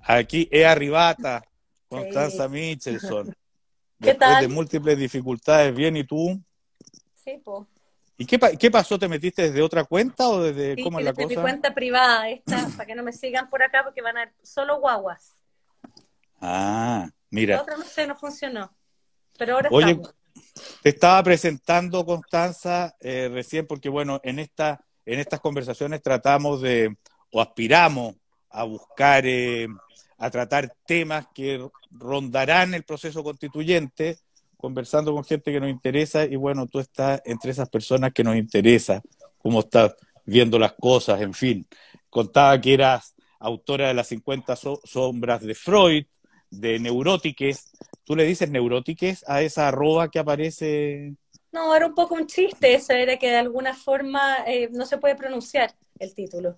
Aquí es Arribata, Sí. Constanza Michelson. ¿Qué Después de tal? múltiples dificultades, bien, ¿y tú? Sí, pues. ¿Y qué pasó? ¿Te metiste desde otra cuenta o desde Sí, cómo es la desde mi cosa? cuenta privada, esta, para que no me sigan por acá, porque van a ver solo guaguas. Ah, La mira. otra no sé, no funcionó, pero ahora Oye, estamos. te estaba presentando, Constanza, recién porque, bueno, en estas conversaciones tratamos de, o aspiramos a buscar, a tratar temas que rondarán el proceso constituyente, conversando con gente que nos interesa, y bueno, tú estás entre esas personas que nos interesa, cómo estás viendo las cosas, en fin. Contaba que eras autora de las 50 sombras de Freud, de Neurótiques. ¿Tú le dices Neurótiques a esa arroba que aparece? No, era un poco un chiste, eso era que de alguna forma no se puede pronunciar el título.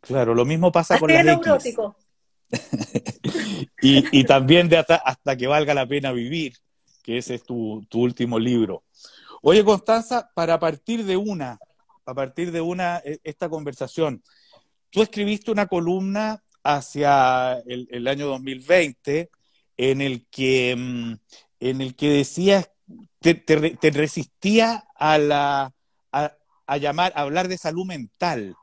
Claro, lo mismo pasa Así con de las X. neurótico. Y también de hasta que valga la pena vivir, que ese es tu último libro. Oye, Constanza, a partir de una, esta conversación, tú escribiste una columna hacia el año 2020 en el que, en el que decías, te resistía a llamar, a hablar de salud mental.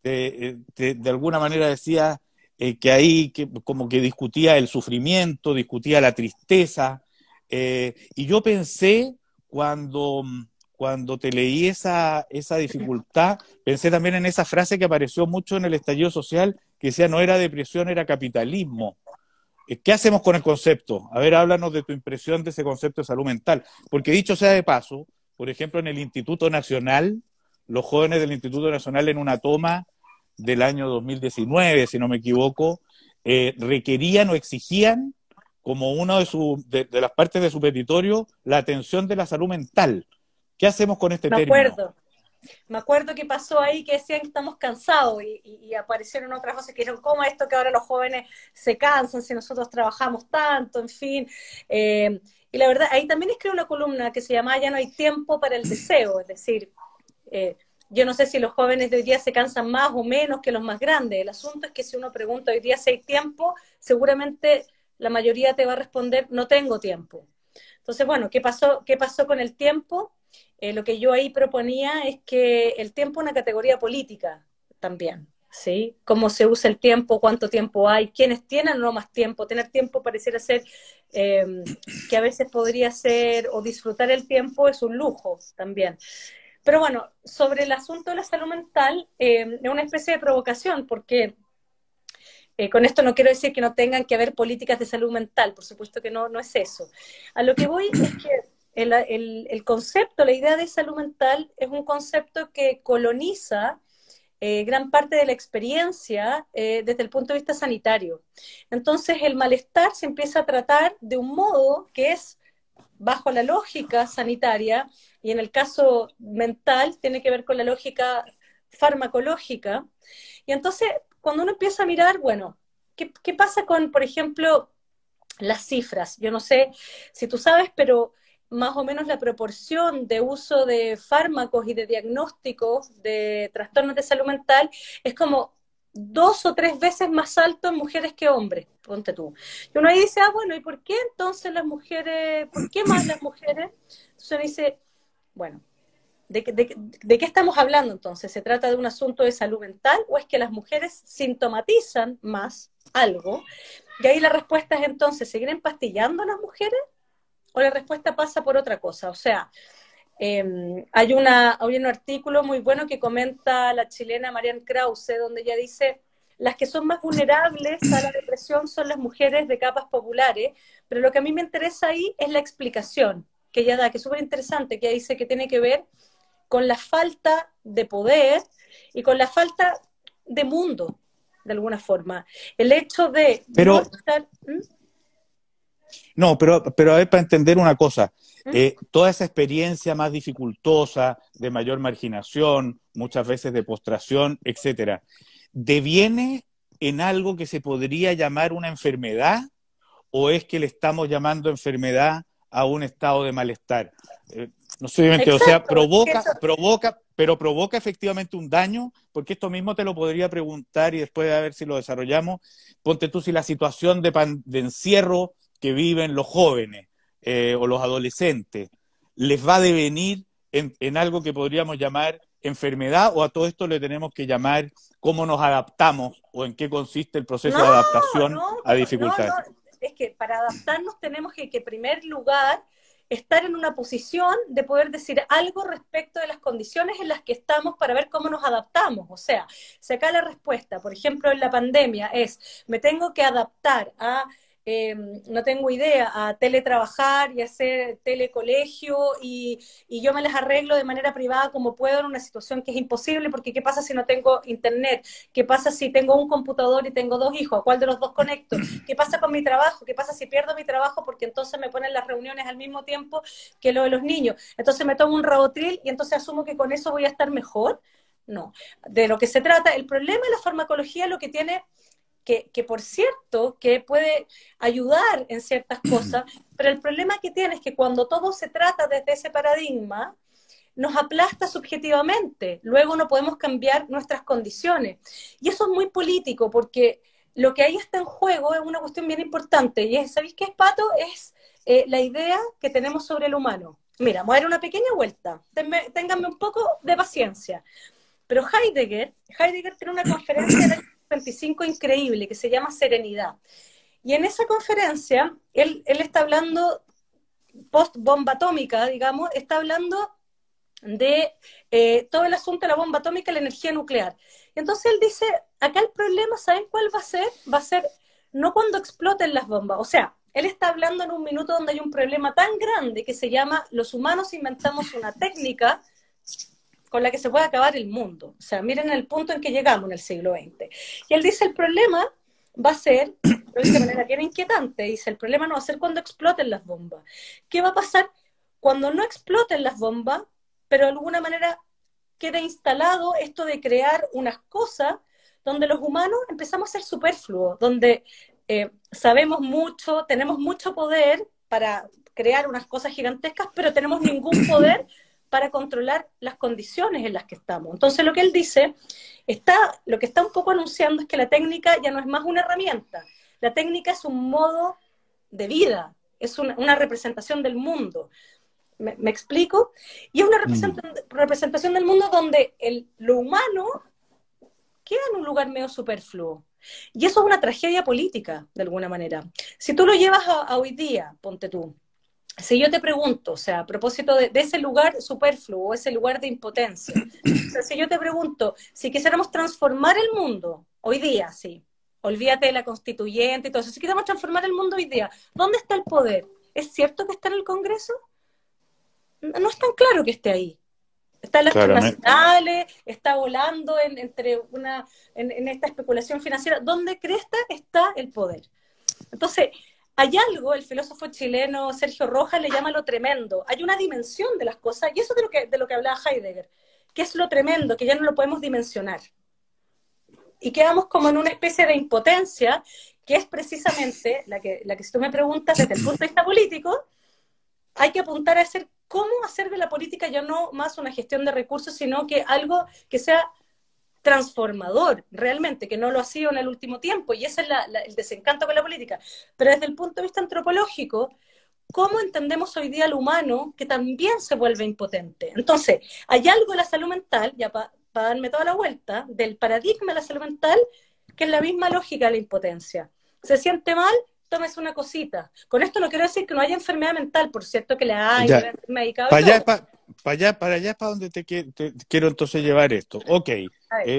De alguna manera decía que ahí que, como que discutía el sufrimiento, discutía la tristeza, y yo pensé cuando, cuando te leí esa dificultad, pensé también en esa frase que apareció mucho en el estallido social, que decía no era depresión, era capitalismo. ¿Qué hacemos con el concepto? A ver, háblanos de tu impresión de ese concepto de salud mental. Porque dicho sea de paso, por ejemplo, en el Instituto Nacional, los jóvenes del Instituto Nacional en una toma del año 2019, si no me equivoco, requerían o exigían como una de las partes de su petitorio la atención de la salud mental. ¿Qué hacemos con este Me término? acuerdo. Me acuerdo que pasó ahí que decían que estamos cansados y aparecieron otras voces que dijeron, ¿cómo esto que ahora los jóvenes se cansan si nosotros trabajamos tanto? En fin. Y la verdad, ahí también escribí una columna que se llama Ya no hay tiempo para el deseo, es decir, eh, yo no sé si los jóvenes de hoy día se cansan más o menos que los más grandes. El asunto es que si uno pregunta hoy día si hay tiempo, seguramente la mayoría te va a responder, no tengo tiempo. Entonces, bueno, qué pasó con el tiempo? Lo que yo ahí proponía es que el tiempo es una categoría política también, ¿sí? Cómo se usa el tiempo, cuánto tiempo hay, quiénes tienen o no más tiempo. Tener tiempo pareciera ser eh, que a veces podría ser, o disfrutar el tiempo es un lujo también. Pero bueno, sobre el asunto de la salud mental, es una especie de provocación, porque con esto no quiero decir que no tengan que haber políticas de salud mental, por supuesto que no, no es eso. A lo que voy es que el concepto, la idea de salud mental es un concepto que coloniza gran parte de la experiencia desde el punto de vista sanitario. Entonces el malestar se empieza a tratar de un modo que es bajo la lógica sanitaria y en el caso mental tiene que ver con la lógica farmacológica. Y entonces, cuando uno empieza a mirar, bueno, ¿qué pasa con, por ejemplo, las cifras? Yo no sé si tú sabes, pero más o menos la proporción de uso de fármacos y de diagnósticos de trastornos de salud mental es como 2 o 3 veces más alto en mujeres que hombres, ponte tú. Y uno ahí dice, ah, bueno, ¿y por qué entonces las mujeres, por qué más las mujeres? Entonces uno dice, bueno, ¿de qué estamos hablando entonces? ¿Se trata de un asunto de salud mental o es que las mujeres sintomatizan más algo? Y ahí la respuesta es entonces, ¿seguir empastillando a las mujeres? ¿O la respuesta pasa por otra cosa? O sea, hay un artículo muy bueno que comenta la chilena Marianne Krause, donde ella dice, las que son más vulnerables a la depresión son las mujeres de capas populares, pero lo que a mí me interesa ahí es la explicación que ella da, que es súper interesante, que ella dice que tiene que ver con la falta de poder y con la falta de mundo, de alguna forma. El hecho de no Pero estar... no, pero a ver, para entender una cosa, ¿Mm? toda esa experiencia más dificultosa, de mayor marginación, muchas veces de postración, etcétera, ¿deviene en algo que se podría llamar una enfermedad o es que le estamos llamando enfermedad a un estado de malestar? No solamente, o sea, Exacto, eso, pero provoca efectivamente un daño, porque esto mismo te lo podría preguntar y después a ver si lo desarrollamos. Ponte tú si la situación de encierro que viven los jóvenes o los adolescentes les va a devenir en algo que podríamos llamar enfermedad, o a todo esto le tenemos que llamar cómo nos adaptamos o en qué consiste el proceso no, de adaptación no, a no, dificultades. es que para adaptarnos tenemos que en primer lugar, estar en una posición de poder decir algo respecto de las condiciones en las que estamos para ver cómo nos adaptamos. O sea, si acá la respuesta, por ejemplo, en la pandemia es, me tengo que adaptar a no tengo idea, a teletrabajar y hacer telecolegio y yo me las arreglo de manera privada como puedo en una situación que es imposible, porque ¿qué pasa si no tengo internet? ¿Qué pasa si tengo un computador y tengo dos hijos? ¿A cuál de los dos conecto? ¿Qué pasa con mi trabajo? ¿Qué pasa si pierdo mi trabajo? Porque entonces me ponen las reuniones al mismo tiempo que lo de los niños. Entonces me tomo un Rabotril y entonces asumo que con eso voy a estar mejor. No, de lo que se trata, el problema de la farmacología lo que tiene que por cierto, que puede ayudar en ciertas cosas, pero el problema que tiene es que cuando todo se trata desde ese paradigma, nos aplasta subjetivamente, luego no podemos cambiar nuestras condiciones. Y eso es muy político, porque lo que ahí está en juego es una cuestión bien importante, y es, ¿sabéis qué es, Pato? Es la idea que tenemos sobre el humano. Mira, voy a dar una pequeña vuelta, ténganme un poco de paciencia. Pero Heidegger tiene una conferencia del año 25 increíble que se llama Serenidad. Y en esa conferencia, él está hablando, post-bomba atómica, digamos, está hablando de todo el asunto de la bomba atómica y la energía nuclear. Y entonces él dice, acá el problema, ¿saben cuál va a ser? Va a ser no cuando exploten las bombas. O sea, él está hablando en un minuto donde hay un problema tan grande que se llama, los humanos inventamos una técnica con la que se puede acabar el mundo. O sea, miren el punto en que llegamos en el siglo XX. Y él dice, el problema va a ser, lo dice de manera bien inquietante, dice, el problema no va a ser cuando exploten las bombas. ¿Qué va a pasar cuando no exploten las bombas, pero de alguna manera queda instalado esto de crear unas cosas donde los humanos empezamos a ser superfluos, donde sabemos mucho, tenemos mucho poder para crear unas cosas gigantescas, pero tenemos ningún poder para controlar las condiciones en las que estamos. Entonces lo que él dice, lo que está un poco anunciando es que la técnica ya no es más una herramienta, la técnica es un modo de vida, es una representación del mundo. ¿Me explico? Y es una representación del mundo donde lo humano queda en un lugar medio superfluo. Y eso es una tragedia política, de alguna manera. Si tú lo llevas a hoy día, ponte tú, si yo te pregunto, o sea, a propósito de ese lugar superfluo, ese lugar de impotencia, o sea, si yo te pregunto, si quisiéramos transformar el mundo, hoy día, sí, olvídate de la constituyente y todo eso, si quisiéramos transformar el mundo hoy día, ¿dónde está el poder? ¿Es cierto que está en el Congreso? No es tan claro que esté ahí. Está en las Claramente. transnacionales, está volando en esta especulación financiera. ¿Dónde cresta está el poder? Entonces, hay algo, el filósofo chileno Sergio Rojas le llama lo tremendo. Hay una dimensión de las cosas, y eso es de lo que hablaba Heidegger, que es lo tremendo, que ya no lo podemos dimensionar. Y quedamos como en una especie de impotencia, que es precisamente la que si tú me preguntas desde el punto de vista político, hay que apuntar a hacer cómo hacer de la política ya no más una gestión de recursos, sino que algo que sea transformador, realmente, que no lo ha sido en el último tiempo, y ese es el desencanto con la política. Pero desde el punto de vista antropológico, ¿cómo entendemos hoy día al humano que también se vuelve impotente? Entonces, hay algo de la salud mental, ya para darme toda la vuelta, del paradigma de la salud mental, que es la misma lógica de la impotencia. Se siente mal, tómese una cosita. Con esto no quiero decir que no haya enfermedad mental, por cierto que la hay, debe ser medicado y todo. Para allá es para donde te quiero entonces llevar esto. Ok,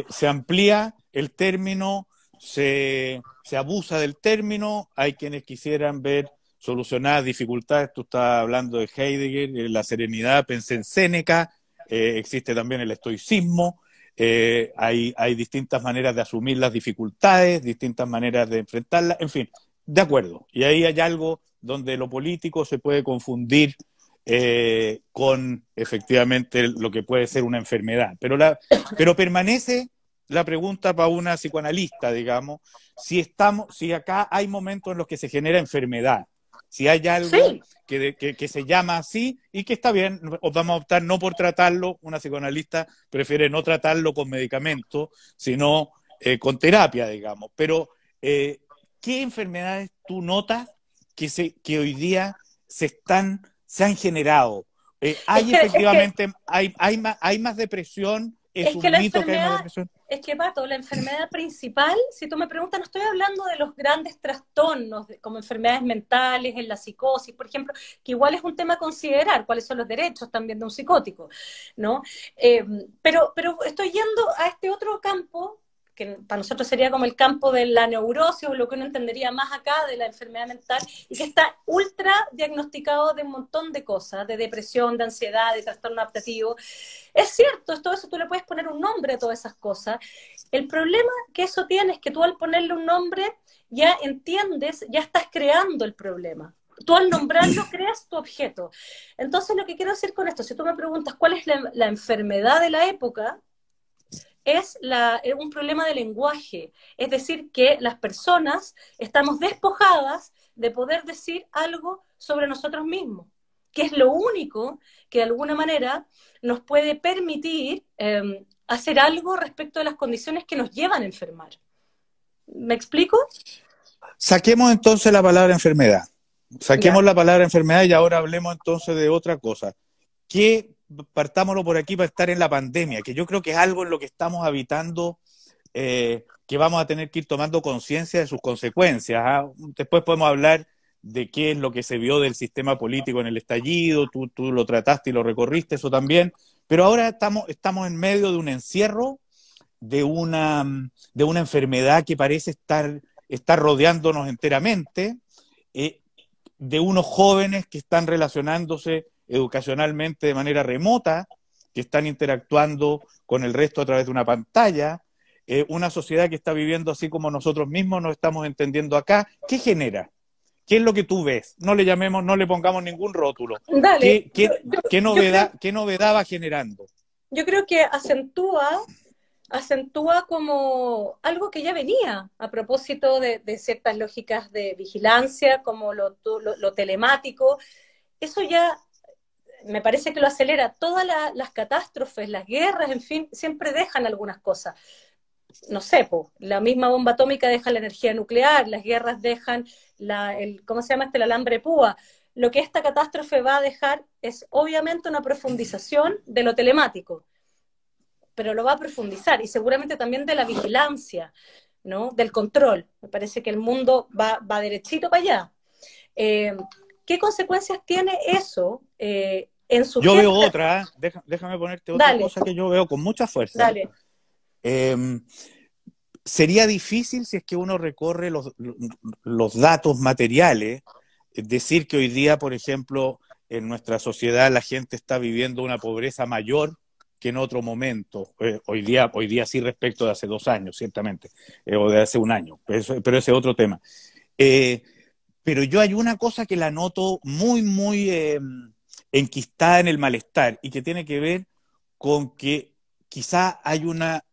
se amplía el término, se abusa del término, hay quienes quisieran ver solucionadas dificultades, tú estás hablando de Heidegger, la serenidad, pensé en Séneca, existe también el estoicismo, hay distintas maneras de asumir las dificultades, distintas maneras de enfrentarlas, en fin, de acuerdo. Y ahí hay algo donde lo político se puede confundir con efectivamente lo que puede ser una enfermedad. Pero permanece la pregunta para una psicoanalista, digamos, si acá hay momentos en los que se genera enfermedad. si hay algo Sí, que se llama así y que está bien, vamos a optar no por tratarlo, una psicoanalista prefiere no tratarlo con medicamentos, sino con terapia, digamos. Pero, ¿qué enfermedades tú notas que hoy día se han generado? es Hay que, es que, efectivamente, hay más depresión, es es que un la mito que hay más enfermedad, depresión. es que Pato, la enfermedad principal, si tú me preguntas, no estoy hablando de los grandes trastornos como enfermedades mentales, en la psicosis, por ejemplo, que igual es un tema a considerar, cuáles son los derechos también de un psicótico, ¿no? Eh, pero estoy yendo a este otro campo que para nosotros sería como el campo de la neurosis o lo que uno entendería más acá de la enfermedad mental, y que está ultra diagnosticado de un montón de cosas, de depresión, de ansiedad, de trastorno adaptativo. Es cierto, todo eso tú le puedes poner un nombre a todas esas cosas. El problema que eso tiene es que tú al ponerle un nombre ya entiendes, ya estás creando el problema. Tú al nombrarlo creas tu objeto. Entonces lo que quiero decir con esto, si tú me preguntas cuál es la enfermedad de la época, es un problema de lenguaje. Es decir, que las personas estamos despojadas de poder decir algo sobre nosotros mismos, que es lo único que de alguna manera nos puede permitir hacer algo respecto a las condiciones que nos llevan a enfermar. ¿Me explico? Saquemos entonces la palabra enfermedad. Saquemos Ya. la palabra enfermedad y ahora hablemos entonces de otra cosa. Que partámoslo por aquí para estar en la pandemia, que yo creo que es algo en lo que estamos habitando, que vamos a tener que ir tomando conciencia de sus consecuencias. ¿Ah? Después podemos hablar de qué es lo que se vio del sistema político en el estallido, tú lo trataste y lo recorriste, eso también, pero ahora estamos en medio de un encierro, de de una enfermedad que parece estar rodeándonos enteramente, eh, de unos jóvenes que están relacionándose educacionalmente de manera remota, que están interactuando con el resto a través de una pantalla, una sociedad que está viviendo así como nosotros mismos nos estamos entendiendo acá. ¿Qué genera? ¿Qué es lo que tú ves? No le llamemos, no le pongamos ningún rótulo. Dale, Qué novedad va generando? yo creo que acentúa como algo que ya venía a propósito de ciertas lógicas de vigilancia, como lo telemático. Eso ya me parece que lo acelera. Todas las catástrofes, las guerras, en fin, siempre dejan algunas cosas. No sé, po, la misma bomba atómica deja la energía nuclear, las guerras dejan ¿cómo se llama el alambre púa? Lo que esta catástrofe va a dejar es obviamente una profundización de lo telemático, pero lo va a profundizar y seguramente también de la vigilancia, ¿no? Del control. Me parece que el mundo va derechito para allá. Eh, ¿Qué consecuencias tiene eso en Yo veo sujetos? otra, déjame ponerte otra Dale, cosa que yo veo con mucha fuerza. dale. Eh, Sería difícil si es que uno recorre los datos materiales, decir que hoy día, por ejemplo, en nuestra sociedad la gente está viviendo una pobreza mayor que en otro momento. Hoy día sí respecto de hace 2 años, ciertamente, o de hace un año, pero ese es otro tema. Eh, pero yo hay una cosa que la noto muy enquistada en el malestar y que tiene que ver con que quizá hay una,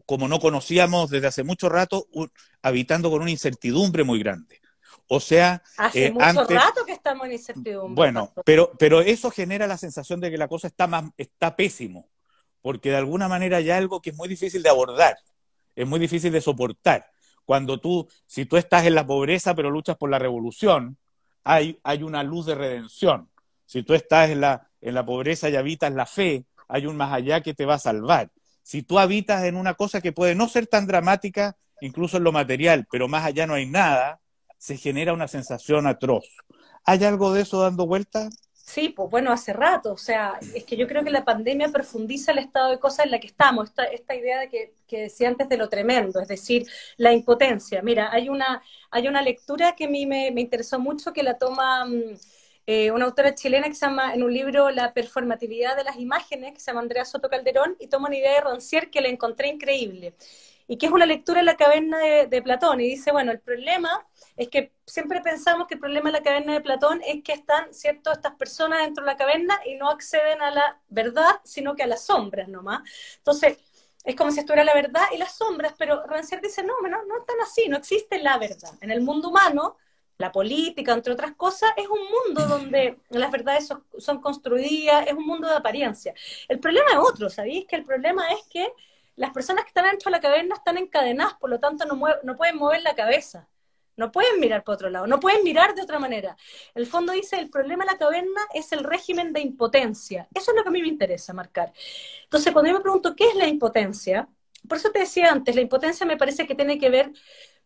como no conocíamos desde hace mucho rato, habitando con una incertidumbre muy grande. O sea, Hace mucho antes, rato que estamos en incertidumbre, bueno, Pato. pero eso genera la sensación de que la cosa está pésimo, porque de alguna manera hay algo que es muy difícil de abordar, es muy difícil de soportar. Si tú estás en la pobreza pero luchas por la revolución, hay una luz de redención. Si tú estás en la pobreza y habitas la fe, hay un más allá que te va a salvar. Si tú habitas en una cosa que puede no ser tan dramática, incluso en lo material, pero más allá no hay nada, se genera una sensación atroz. ¿Hay algo de eso dando vuelta? Sí, pues bueno, hace rato, o sea, es que yo creo que la pandemia profundiza el estado de cosas en la que estamos, esta idea de que decía antes de lo tremendo, es decir, la impotencia. Mira, hay una lectura que a mí me interesó mucho, que la toma una autora chilena que se llama, en un libro, La performatividad de las imágenes, que se llama Andrea Soto Calderón, y toma una idea de Rancière que la encontré increíble, y que es una lectura en la caverna de Platón, y dice, bueno, el problema es que siempre pensamos que el problema de la caverna de Platón es que están, ¿cierto?, estas personas dentro de la caverna y no acceden a la verdad, sino que a las sombras nomás. Entonces, es como si estuviera la verdad y las sombras, pero Rancière dice, no, no están así, no existe la verdad. En el mundo humano la política, entre otras cosas, es un mundo donde las verdades son construidas, es un mundo de apariencia. El problema es otro, ¿sabéis? Que el problema es que las personas que están dentro de la caverna están encadenadas, por lo tanto no pueden mover la cabeza, no pueden mirar para otro lado, no pueden mirar de otra manera. El fondo dice, el problema de la caverna es el régimen de impotencia. Eso es lo que a mí me interesa marcar. Entonces, cuando yo me pregunto qué es la impotencia, por eso te decía antes, la impotencia me parece que tiene que ver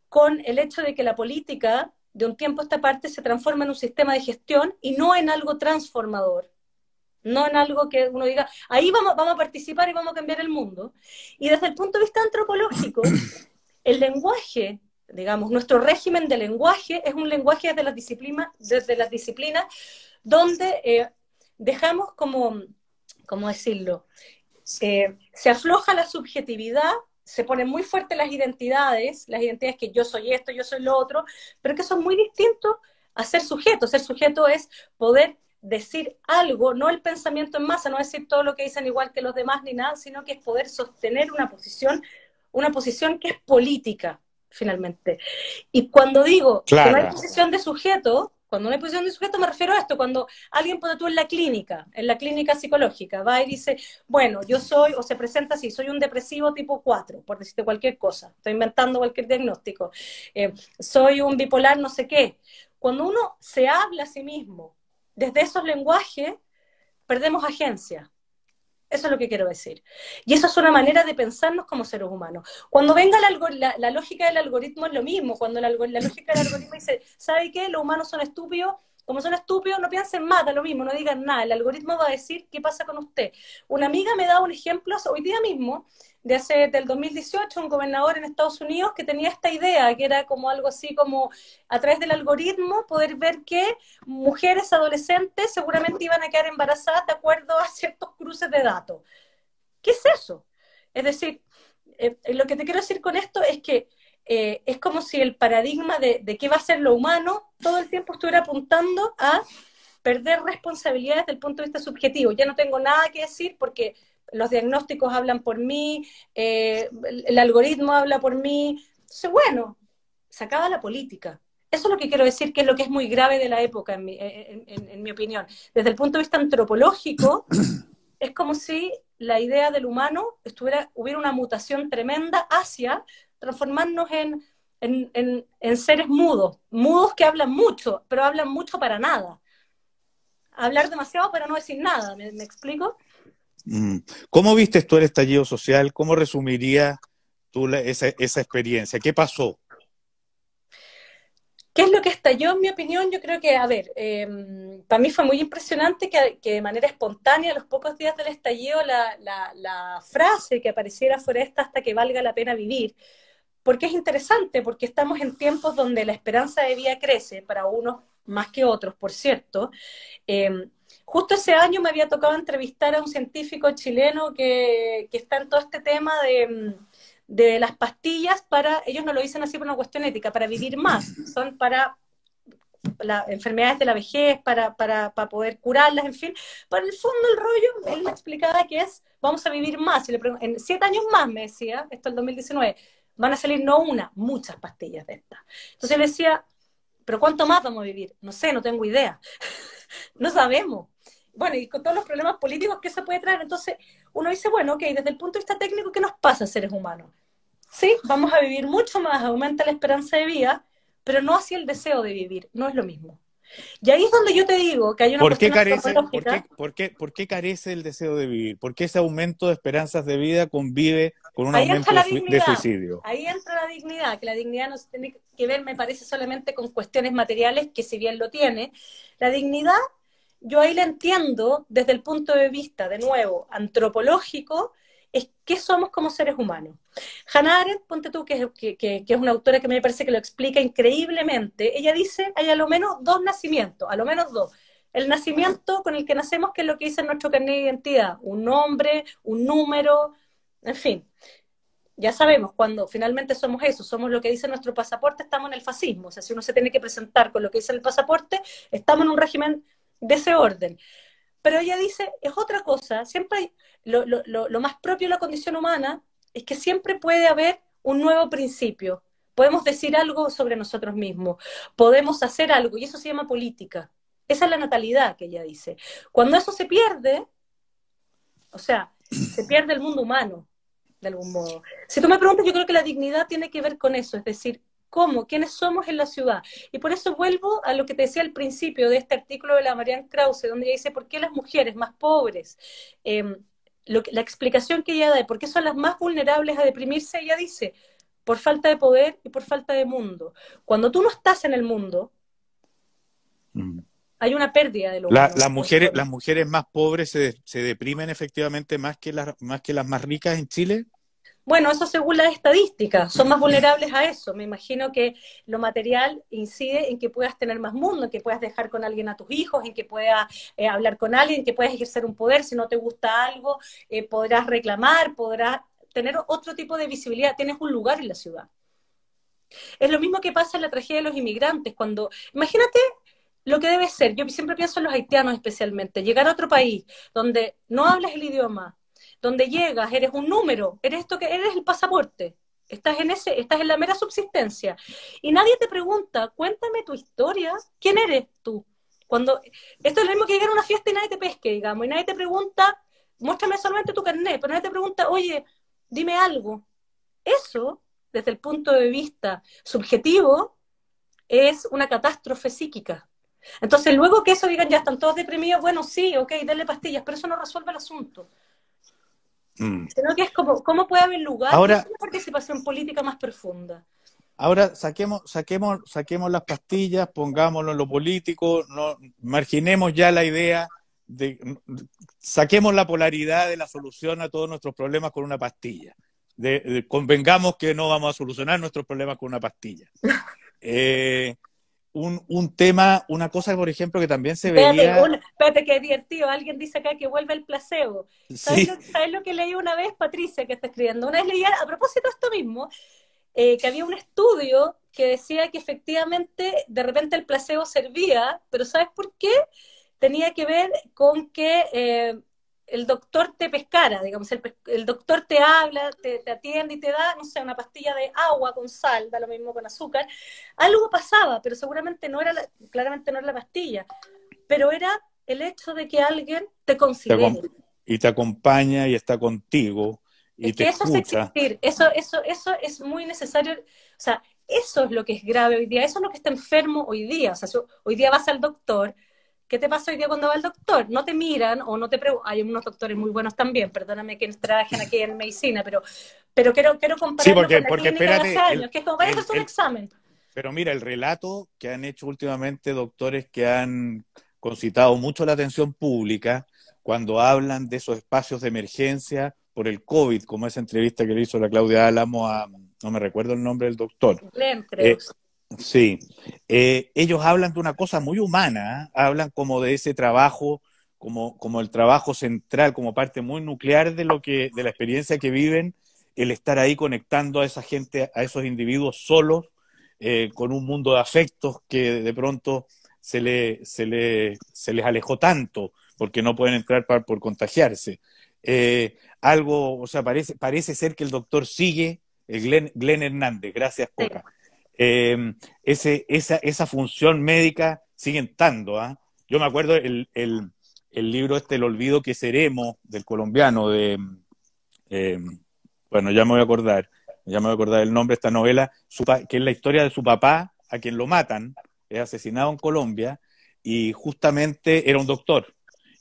con el hecho de que la política, de un tiempo a esta parte, se transforma en un sistema de gestión y no en algo transformador. No en algo que uno diga, ahí vamos a participar y vamos a cambiar el mundo. Y desde el punto de vista antropológico, el lenguaje, digamos, nuestro régimen de lenguaje es un lenguaje desde las disciplinas donde dejamos ¿cómo decirlo? Se afloja la subjetividad, se ponen muy fuertes las identidades que yo soy esto, yo soy lo otro, pero que son muy distintos a ser sujeto. Ser sujeto es poder decir algo, no el pensamiento en masa, no decir todo lo que dicen igual que los demás ni nada, sino que es poder sostener una posición que es política, finalmente. Y cuando digo que no hay Clara. posición de sujeto, cuando no hay posición de sujeto me refiero a esto, cuando alguien pone tú en la clínica psicológica, va y dice, bueno, yo soy, o se presenta así, soy un depresivo tipo 4, por decirte cualquier cosa, estoy inventando cualquier diagnóstico, soy un bipolar no sé qué. Cuando uno se habla a sí mismo desde esos lenguajes, perdemos agencia. Eso es lo que quiero decir. Y eso es una manera de pensarnos como seres humanos. Cuando venga la lógica del algoritmo es lo mismo. Cuando la lógica del algoritmo dice, ¿sabe qué? Los humanos son estúpidos. Como son estúpidos, no piensen más, da lo mismo, no digan nada. El algoritmo va a decir qué pasa con usted. Una amiga me da un ejemplo hoy día mismo, del 2018, un gobernador en Estados Unidos que tenía esta idea, que era como algo así como a través del algoritmo poder ver que mujeres adolescentes seguramente iban a quedar embarazadas de acuerdo a ciertos cruces de datos. ¿Qué es eso? Es decir, lo que te quiero decir con esto es que es como si el paradigma de qué va a ser lo humano todo el tiempo estuviera apuntando a perder responsabilidades desde el punto de vista subjetivo. Ya no tengo nada que decir porque los diagnósticos hablan por mí, el algoritmo habla por mí. Entonces, bueno, se acaba la política. Eso es lo que quiero decir, que es lo que es muy grave de la época, en mi opinión. Desde el punto de vista antropológico, es como si la idea del humano hubiera una mutación tremenda hacia transformarnos en seres mudos, mudos que hablan mucho, pero hablan mucho para nada. Hablar demasiado para no decir nada, ¿me explico? ¿Cómo viste tú el estallido social? ¿Cómo resumirías tú esa experiencia? ¿Qué pasó? ¿Qué es lo que estalló? En mi opinión, yo creo que, a ver, para mí fue muy impresionante que de manera espontánea, a los pocos días del estallido, la frase que apareciera fuera esta hasta que valga la pena vivir, porque es interesante, porque estamos en tiempos donde la esperanza de vida crece, para unos más que otros, por cierto. Justo ese año me había tocado entrevistar a un científico chileno que está en todo este tema de las pastillas ellos no lo dicen así por una cuestión ética, para vivir más, son para las enfermedades de la vejez, para poder curarlas, en fin. Para el fondo el rollo, él me explicaba que vamos a vivir más, en 7 años más, me decía, esto es el 2019, van a salir no una, muchas pastillas de estas. Entonces le decía, ¿pero cuánto más vamos a vivir? No sé, no tengo idea. No sabemos. Bueno, y con todos los problemas políticos que eso puede traer, entonces uno dice, bueno, ok, desde el punto de vista técnico, ¿qué nos pasa a seres humanos? Sí, vamos a vivir mucho más, aumenta la esperanza de vida, pero no así el deseo de vivir, no es lo mismo. Y ahí es donde yo te digo que hay una ¿Por qué cuestión carece, antropológica. por qué carece el deseo de vivir? ¿Por qué ese aumento de esperanzas de vida convive con un Ahí entra aumento la de dignidad, suicidio? ahí entra la dignidad, que la dignidad no se tiene que ver, me parece, solamente con cuestiones materiales, que si bien lo tiene, la dignidad, yo ahí la entiendo desde el punto de vista, de nuevo, antropológico, es qué somos como seres humanos. Hannah Arendt, ponte tú, que es una autora que me parece que lo explica increíblemente, ella dice, hay a lo menos 2 nacimientos, a lo menos 2. El nacimiento con el que nacemos, que es lo que dice nuestro carnet de identidad, un nombre, un número, en fin. Ya sabemos, cuando finalmente somos eso, somos lo que dice nuestro pasaporte, estamos en el fascismo. O sea, si uno se tiene que presentar con lo que dice el pasaporte, estamos en un régimen de ese orden. Pero ella dice, es otra cosa, siempre hay, lo más propio de la condición humana es que siempre puede haber un nuevo principio, podemos decir algo sobre nosotros mismos, podemos hacer algo, y eso se llama política. Esa es la natalidad que ella dice. Cuando eso se pierde, o sea, se pierde el mundo humano, de algún modo. Si tú me preguntas, yo creo que la dignidad tiene que ver con eso, es decir, cómo, quiénes somos en la ciudad. Y por eso vuelvo a lo que te decía al principio de este artículo de la Marianne Krause, donde ella dice, ¿por qué las mujeres más pobres? La explicación que ella da de por qué son las más vulnerables a deprimirse, ella dice, por falta de poder y por falta de mundo. Cuando tú no estás en el mundo, hay una pérdida de lo humano. Las mujeres más pobres se deprimen efectivamente más que las más ricas en Chile. Bueno, eso según las estadísticas, son más vulnerables a eso. Me imagino que lo material incide en que puedas tener más mundo, en que puedas dejar con alguien a tus hijos, en que puedas hablar con alguien, en que puedas ejercer un poder. Si no te gusta algo, podrás reclamar, podrás tener otro tipo de visibilidad. Tienes un lugar en la ciudad. Es lo mismo que pasa en la tragedia de los inmigrantes. Imagínate lo que debe ser, yo siempre pienso en los haitianos especialmente, llegar a otro país donde no hablas el idioma, donde llegas, eres un número, eres el pasaporte, estás en la mera subsistencia, y nadie te pregunta, cuéntame tu historia, ¿quién eres tú? Esto es lo mismo que llegar a una fiesta y nadie te pesque, digamos, y nadie te pregunta, muéstrame solamente tu carnet, pero nadie te pregunta, oye, dime algo. Eso, desde el punto de vista subjetivo, es una catástrofe psíquica. Entonces, luego que eso digan, ya están todos deprimidos, bueno, sí, ok, denle pastillas, pero eso no resuelve el asunto. Sino que es como, ¿cómo puede haber lugar para una participación política más profunda? Ahora, saquemos las pastillas, pongámoslo en lo político, no, marginemos ya la idea saquemos la polaridad de la solución a todos nuestros problemas con una pastilla. Convengamos que no vamos a solucionar nuestros problemas con una pastilla. Un tema, una cosa, por ejemplo, que también se veía... Espérate, qué divertido. Alguien dice acá que vuelve el placebo. ¿Sabes lo que leí una vez, Patricia, que está escribiendo? Una vez leí, a propósito de esto mismo, que había un estudio que decía que efectivamente de repente el placebo servía, pero ¿sabes por qué? Tenía que ver con que el doctor te pescara, digamos, el doctor te habla, te atiende y te da, no sé, una pastilla de agua con sal, da lo mismo con azúcar. Algo pasaba, pero seguramente claramente no era la pastilla, pero era el hecho de que alguien te considere. Y te acompaña y está contigo y te escucha. Eso es muy necesario, o sea, eso es lo que es grave hoy día, eso es lo que está enfermo hoy día. O sea, si hoy día vas al doctor, ¿qué te pasa hoy día cuando va al doctor? No te miran o no te preguntan. Hay unos doctores muy buenos también, perdóname que trabajen aquí en medicina, pero quiero compararlo con la clínica de hace años, que es como para hacerse un examen. Pero mira, el relato que han hecho últimamente doctores que han concitado mucho la atención pública cuando hablan de esos espacios de emergencia por el COVID, como esa entrevista que le hizo la Claudia Álamo a, no me recuerdo el nombre del doctor. Glenn, creo. Sí, ellos hablan de una cosa muy humana, hablan como de ese trabajo, como el trabajo central, como parte muy nuclear de la experiencia que viven, el estar ahí conectando a esa gente, a esos individuos solos, con un mundo de afectos que de pronto se les alejó tanto, porque no pueden entrar por contagiarse. O sea, parece ser que el doctor sigue, Glenn Hernández, gracias Coca. Sí. Esa función médica sigue estando. Yo me acuerdo el libro El olvido que seremos, del colombiano, bueno, ya me voy a acordar el nombre de esta novela, que es la historia de su papá, a quien lo matan, es asesinado en Colombia, y justamente era un doctor,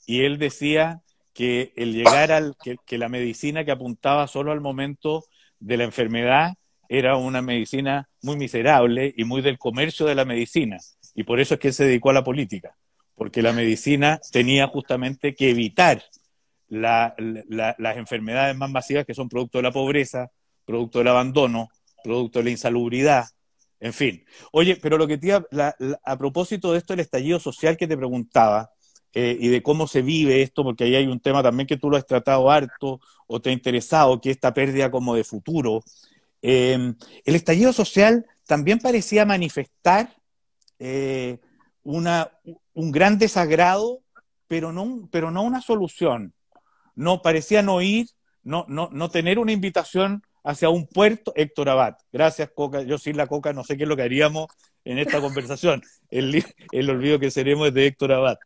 y él decía que el llegar que la medicina que apuntaba solo al momento de la enfermedad era una medicina muy miserable y muy del comercio de la medicina, y por eso es que él se dedicó a la política, porque la medicina tenía justamente que evitar las enfermedades más masivas que son producto de la pobreza, producto del abandono, producto de la insalubridad, en fin. Oye, pero lo que te iba, a propósito de esto del estallido social que te preguntaba, y de cómo se vive esto, porque ahí hay un tema también que tú lo has tratado harto o te ha interesado, que es esta pérdida como de futuro. El estallido social también parecía manifestar un gran desagrado, pero no una solución. No parecía no tener una invitación hacia un puerto. Héctor Abad. Gracias, Coca. Yo sin la Coca no sé qué es lo que haríamos en esta conversación. El olvido que seremos es de Héctor Abad.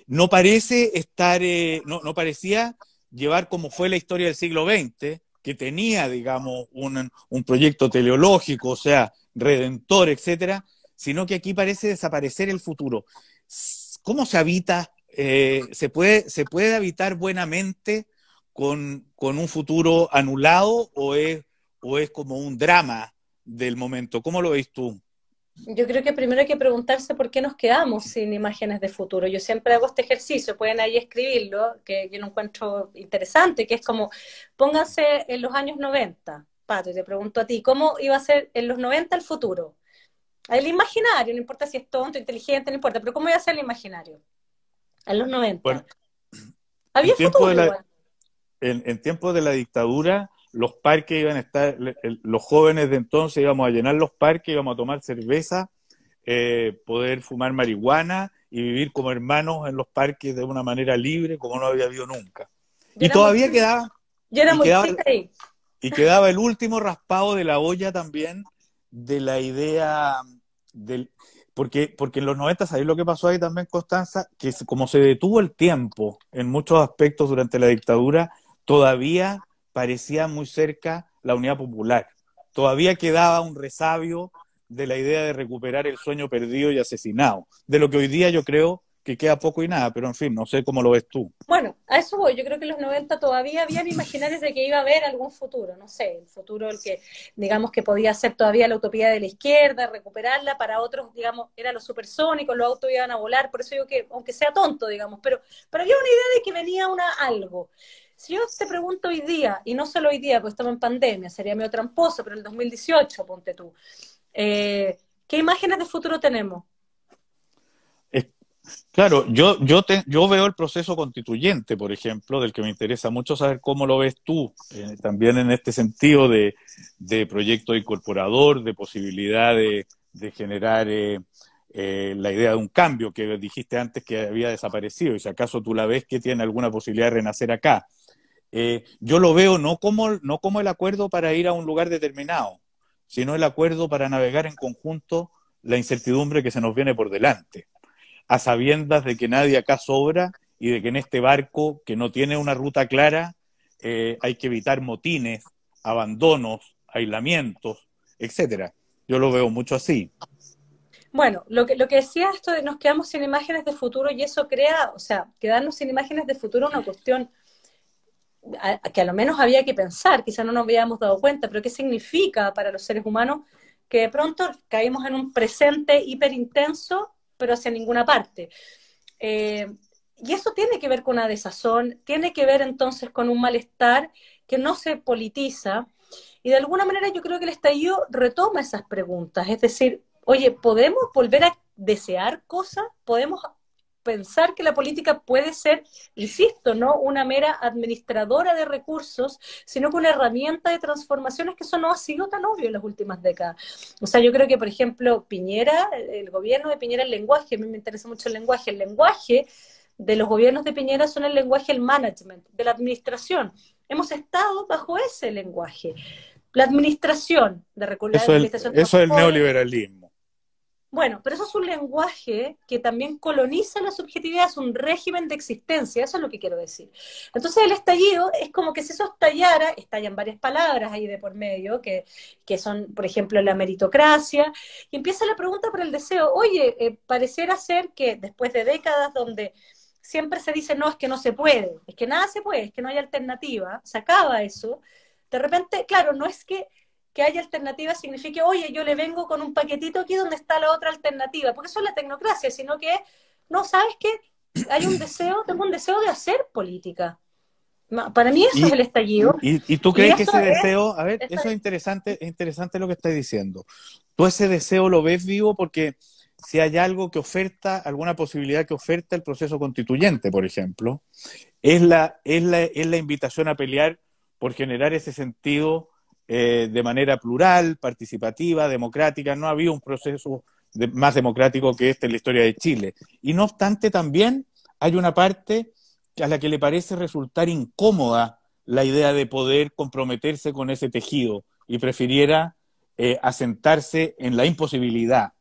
No parece estar, no parecía llevar como fue la historia del siglo XX, que tenía, digamos, un proyecto teleológico, o sea, redentor, etcétera, sino que aquí parece desaparecer el futuro. ¿Cómo se habita? ¿Se puede habitar buenamente con un futuro anulado o es como un drama del momento? ¿Cómo lo ves tú? Yo creo que primero hay que preguntarse por qué nos quedamos sin imágenes de futuro. Yo siempre hago este ejercicio, pueden ahí escribirlo, que yo lo encuentro interesante, que es como, pónganse en los años 90, Pato, y te pregunto a ti, ¿cómo iba a ser en los 90 el futuro? El imaginario, no importa si es tonto, inteligente, no importa, pero ¿cómo iba a ser el imaginario? En los 90. Bueno, en Había tiempos futuro de la, igual. en tiempos de la dictadura, los parques iban a estar, los jóvenes de entonces íbamos a llenar los parques, íbamos a tomar cerveza, poder fumar marihuana y vivir como hermanos en los parques de una manera libre como no había habido nunca. Yo Y era muy todavía chica, quedaba, yo era y muy quedaba, chica ahí. y quedaba el último raspado de la olla también de la idea del... porque en los 90, ¿sabéis lo que pasó ahí también, Constanza? Que como se detuvo el tiempo en muchos aspectos durante la dictadura, todavía parecía muy cerca la unidad popular. Todavía quedaba un resabio de la idea de recuperar el sueño perdido y asesinado, de lo que hoy día yo creo que queda poco y nada, pero en fin, no sé cómo lo ves tú. Bueno, a eso voy. Yo creo que en los 90 todavía habían imaginarios de que iba a haber algún futuro, no sé, el futuro el que, digamos, que podía ser todavía la utopía de la izquierda, recuperarla, para otros, digamos, era los supersónicos, los autos iban a volar, por eso digo que, aunque sea tonto, digamos, pero había una idea de que venía algo. Si yo te pregunto hoy día, y no solo hoy día, porque estamos en pandemia, sería medio tramposo, pero en el 2018, ponte tú, ¿qué imágenes de futuro tenemos? Claro, yo veo el proceso constituyente, por ejemplo, del que me interesa mucho saber cómo lo ves tú, también en este sentido de proyecto incorporador, de posibilidad de generar la idea de un cambio que dijiste antes que había desaparecido, y si acaso tú la ves que tiene alguna posibilidad de renacer acá. Yo lo veo no como el acuerdo para ir a un lugar determinado, sino el acuerdo para navegar en conjunto la incertidumbre que se nos viene por delante, a sabiendas de que nadie acá sobra y de que en este barco que no tiene una ruta clara hay que evitar motines, abandonos, aislamientos, etcétera. Yo lo veo mucho así. Bueno, lo que decía esto de nos quedamos sin imágenes de futuro y eso crea, o sea, quedarnos sin imágenes de futuro es una cuestión que a lo menos había que pensar, quizá no nos habíamos dado cuenta, pero ¿qué significa para los seres humanos que de pronto caímos en un presente hiperintenso, pero hacia ninguna parte? Y eso tiene que ver con una desazón, tiene que ver entonces con un malestar que no se politiza, y de alguna manera yo creo que el estallido retoma esas preguntas, es decir, oye, ¿podemos volver a desear cosas? ¿Podemos pensar que la política puede ser, insisto, no una mera administradora de recursos, sino que una herramienta de transformaciones, que eso no ha sido tan obvio en las últimas décadas? O sea, yo creo que, por ejemplo, Piñera, el gobierno de Piñera, el lenguaje, a mí me interesa mucho el lenguaje de los gobiernos de Piñera son el lenguaje del management, de la administración. Hemos estado bajo ese lenguaje. La administración, la administración de los Eso es el pobres. neoliberalismo. Bueno, pero eso es un lenguaje que también coloniza la subjetividad, es un régimen de existencia, eso es lo que quiero decir. Entonces el estallido es como que si eso estallara, estallan varias palabras ahí de por medio, que son, por ejemplo, la meritocracia, y empieza la pregunta por el deseo. Oye, pareciera ser que después de décadas donde siempre se dice, no, es que no se puede, es que nada se puede, es que no hay alternativa, se acaba eso, de repente, claro, no es que haya alternativa signifique, oye, yo le vengo con un paquetito aquí donde está la otra alternativa, porque eso es la tecnocracia, sino que, no, ¿sabes qué? Hay un deseo, tengo un deseo de hacer política. Para mí eso es Y, el estallido. y tú Y crees que eso ese deseo, a ver, es eso es interesante lo que estás diciendo. ¿Tú ese deseo lo ves vivo? Porque si hay algo que oferta, alguna posibilidad que oferta el proceso constituyente, por ejemplo, es la invitación a pelear por generar ese sentido de manera plural, participativa, democrática. No había un proceso más democrático que este en la historia de Chile. Y no obstante, también hay una parte a la que le parece resultar incómoda la idea de poder comprometerse con ese tejido y prefiriera asentarse en la imposibilidad.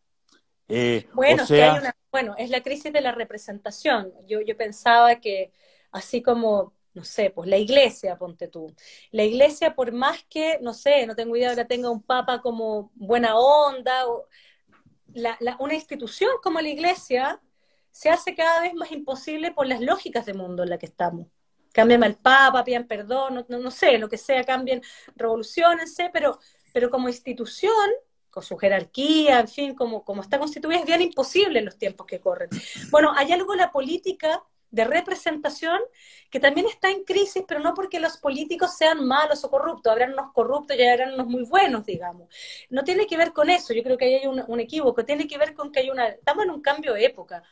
O Bueno, es que hay sea, una, bueno, es la crisis de la representación. Yo pensaba que así como, no sé, pues la iglesia, ponte tú. La iglesia, por más que, no sé, no tengo idea, ahora tenga un papa como buena onda, o una institución como la iglesia se hace cada vez más imposible por las lógicas de mundo en la que estamos. Cambian al papa, pidan perdón, no sé, lo que sea, cambien, revoluciónense, pero como institución, con su jerarquía, en fin, como está constituida, es bien imposible en los tiempos que corren. Bueno, hay algo en la política de representación que también está en crisis, pero no porque los políticos sean malos o corruptos, habrán unos corruptos y habrán unos muy buenos, digamos. No tiene que ver con eso, yo creo que ahí hay un equívoco, tiene que ver con que estamos en un cambio de época.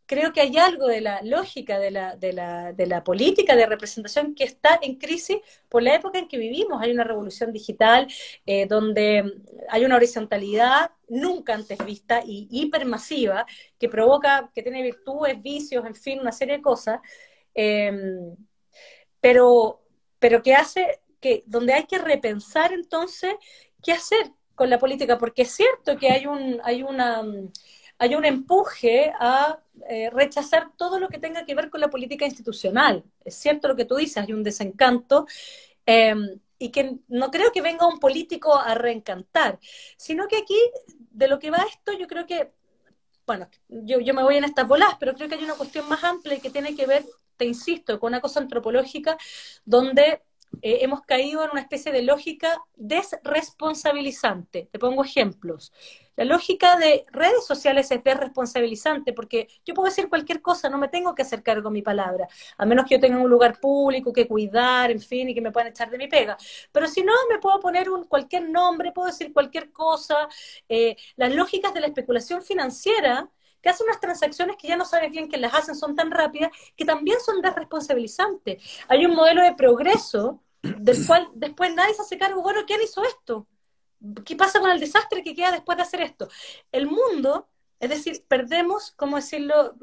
Creo que hay algo de la lógica de la política de representación que está en crisis por la época en que vivimos. Hay una revolución digital donde hay una horizontalidad nunca antes vista y hipermasiva que provoca, que tiene virtudes, vicios, en fin, una serie de cosas, eh, pero, pero que hace que donde hay que repensar entonces qué hacer con la política, porque es cierto que hay un empuje a rechazar todo lo que tenga que ver con la política institucional. Es cierto lo que tú dices, hay un desencanto, eh, y que no creo que venga un político a reencantar, sino que aquí, de lo que va esto, yo creo que, bueno, yo me voy en estas bolas, pero creo que hay una cuestión más amplia y que tiene que ver, te insisto, con una cosa antropológica donde hemos caído en una especie de lógica desresponsabilizante. Te pongo ejemplos. La lógica de redes sociales es desresponsabilizante porque yo puedo decir cualquier cosa, no me tengo que hacer cargo de mi palabra, a menos que yo tenga un lugar público que cuidar, en fin, y que me puedan echar de mi pega. Pero si no, me puedo poner cualquier nombre, puedo decir cualquier cosa. Las lógicas de la especulación financiera que hacen unas transacciones que ya no sabes bien que las hacen, son tan rápidas, que también son desresponsabilizantes. Hay un modelo de progreso del cual después nadie se hace cargo, bueno, ¿quién hizo esto? ¿Qué pasa con el desastre que queda después de hacer esto? El mundo, es decir, perdemos, ¿cómo decirlo?,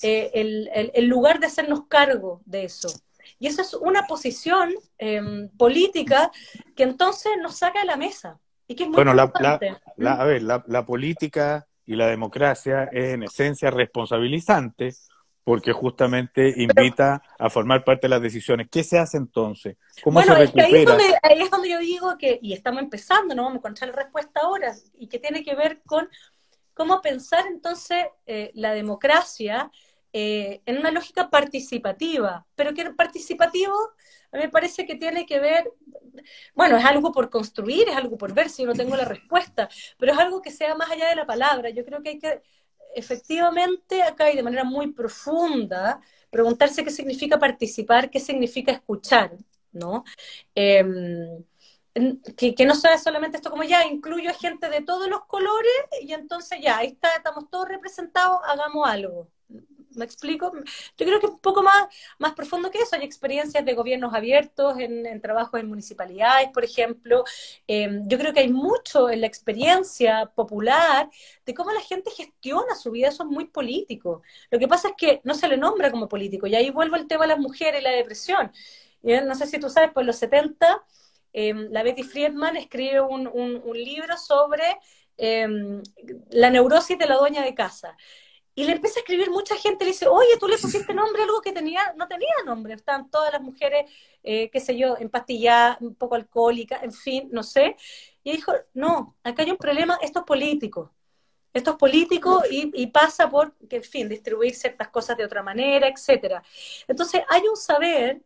el lugar de hacernos cargo de eso. Y eso es una posición política que entonces nos saca de la mesa y que es muy bueno, preocupante. a ver, la política y la democracia es en esencia responsabilizante porque justamente invita a formar parte de las decisiones. ¿Qué se hace entonces? ¿Cómo se Bueno, es que recupera? ahí es donde yo digo que, y estamos empezando, no vamos a encontrar la respuesta ahora, y que tiene que ver con cómo pensar entonces la democracia en una lógica participativa, pero que el participativo a mí me parece que tiene que ver, bueno, es algo por construir, es algo por ver si yo no tengo la respuesta, pero es algo que sea más allá de la palabra. Yo creo que hay que, efectivamente, acá y de manera muy profunda, preguntarse qué significa participar, qué significa escuchar, ¿no? Eh, que no sea solamente esto como ya, incluyo a gente de todos los colores y entonces ya, ahí está, estamos todos representados, hagamos algo. ¿Me explico? Yo creo que es un poco más profundo que eso. Hay experiencias de gobiernos abiertos en trabajos en municipalidades, por ejemplo. Yo creo que hay mucho en la experiencia popular de cómo la gente gestiona su vida. Eso es muy político. Lo que pasa es que no se le nombra como político. Y ahí vuelvo al tema de las mujeres y la depresión. No sé si tú sabes, pues en los 70 la Betty Friedman escribe un libro sobre eh, la neurosis de la dueña de casa. Y le empieza a escribir mucha gente, le dice, oye, tú le pusiste nombre a algo que no tenía nombre. Estaban todas las mujeres, qué sé yo, empastilladas, un poco alcohólicas, en fin, no sé. Y dijo, no, acá hay un problema, esto es político. Esto es político y pasa por, que, en fin, distribuir ciertas cosas de otra manera, etcétera. Entonces, hay un saber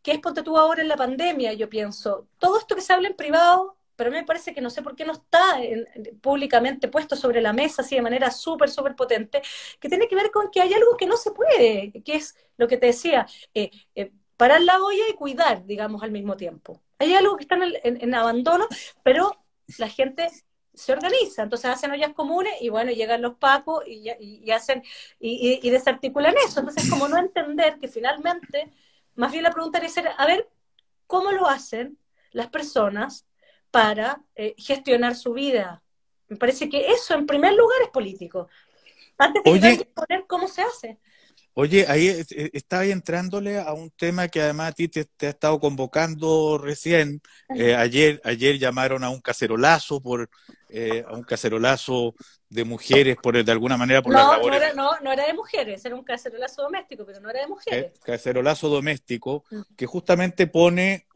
que es, ponte tú ahora en la pandemia, yo pienso, todo esto que se habla en privado, pero a mí me parece que no sé por qué no está públicamente puesto sobre la mesa así de manera súper, súper potente, que tiene que ver con que hay algo que no se puede, que es lo que te decía, parar la olla y cuidar, digamos, al mismo tiempo. Hay algo que está en abandono, pero la gente se organiza, entonces hacen ollas comunes y bueno, llegan los pacos y hacen y desarticulan eso. Entonces, como no entender que finalmente, más bien la pregunta debe ser, a ver, ¿cómo lo hacen las personas para gestionar su vida? Me parece que eso, en primer lugar, es político. Antes de que tú Oye, vayas a poner cómo se hace. Oye, ahí estaba entrándole a un tema que además a ti te ha estado convocando recién. Ayer llamaron a un cacerolazo a un cacerolazo de mujeres de alguna manera por las No, labores no era de mujeres, era un cacerolazo doméstico, pero no era de mujeres. cacerolazo doméstico que justamente pone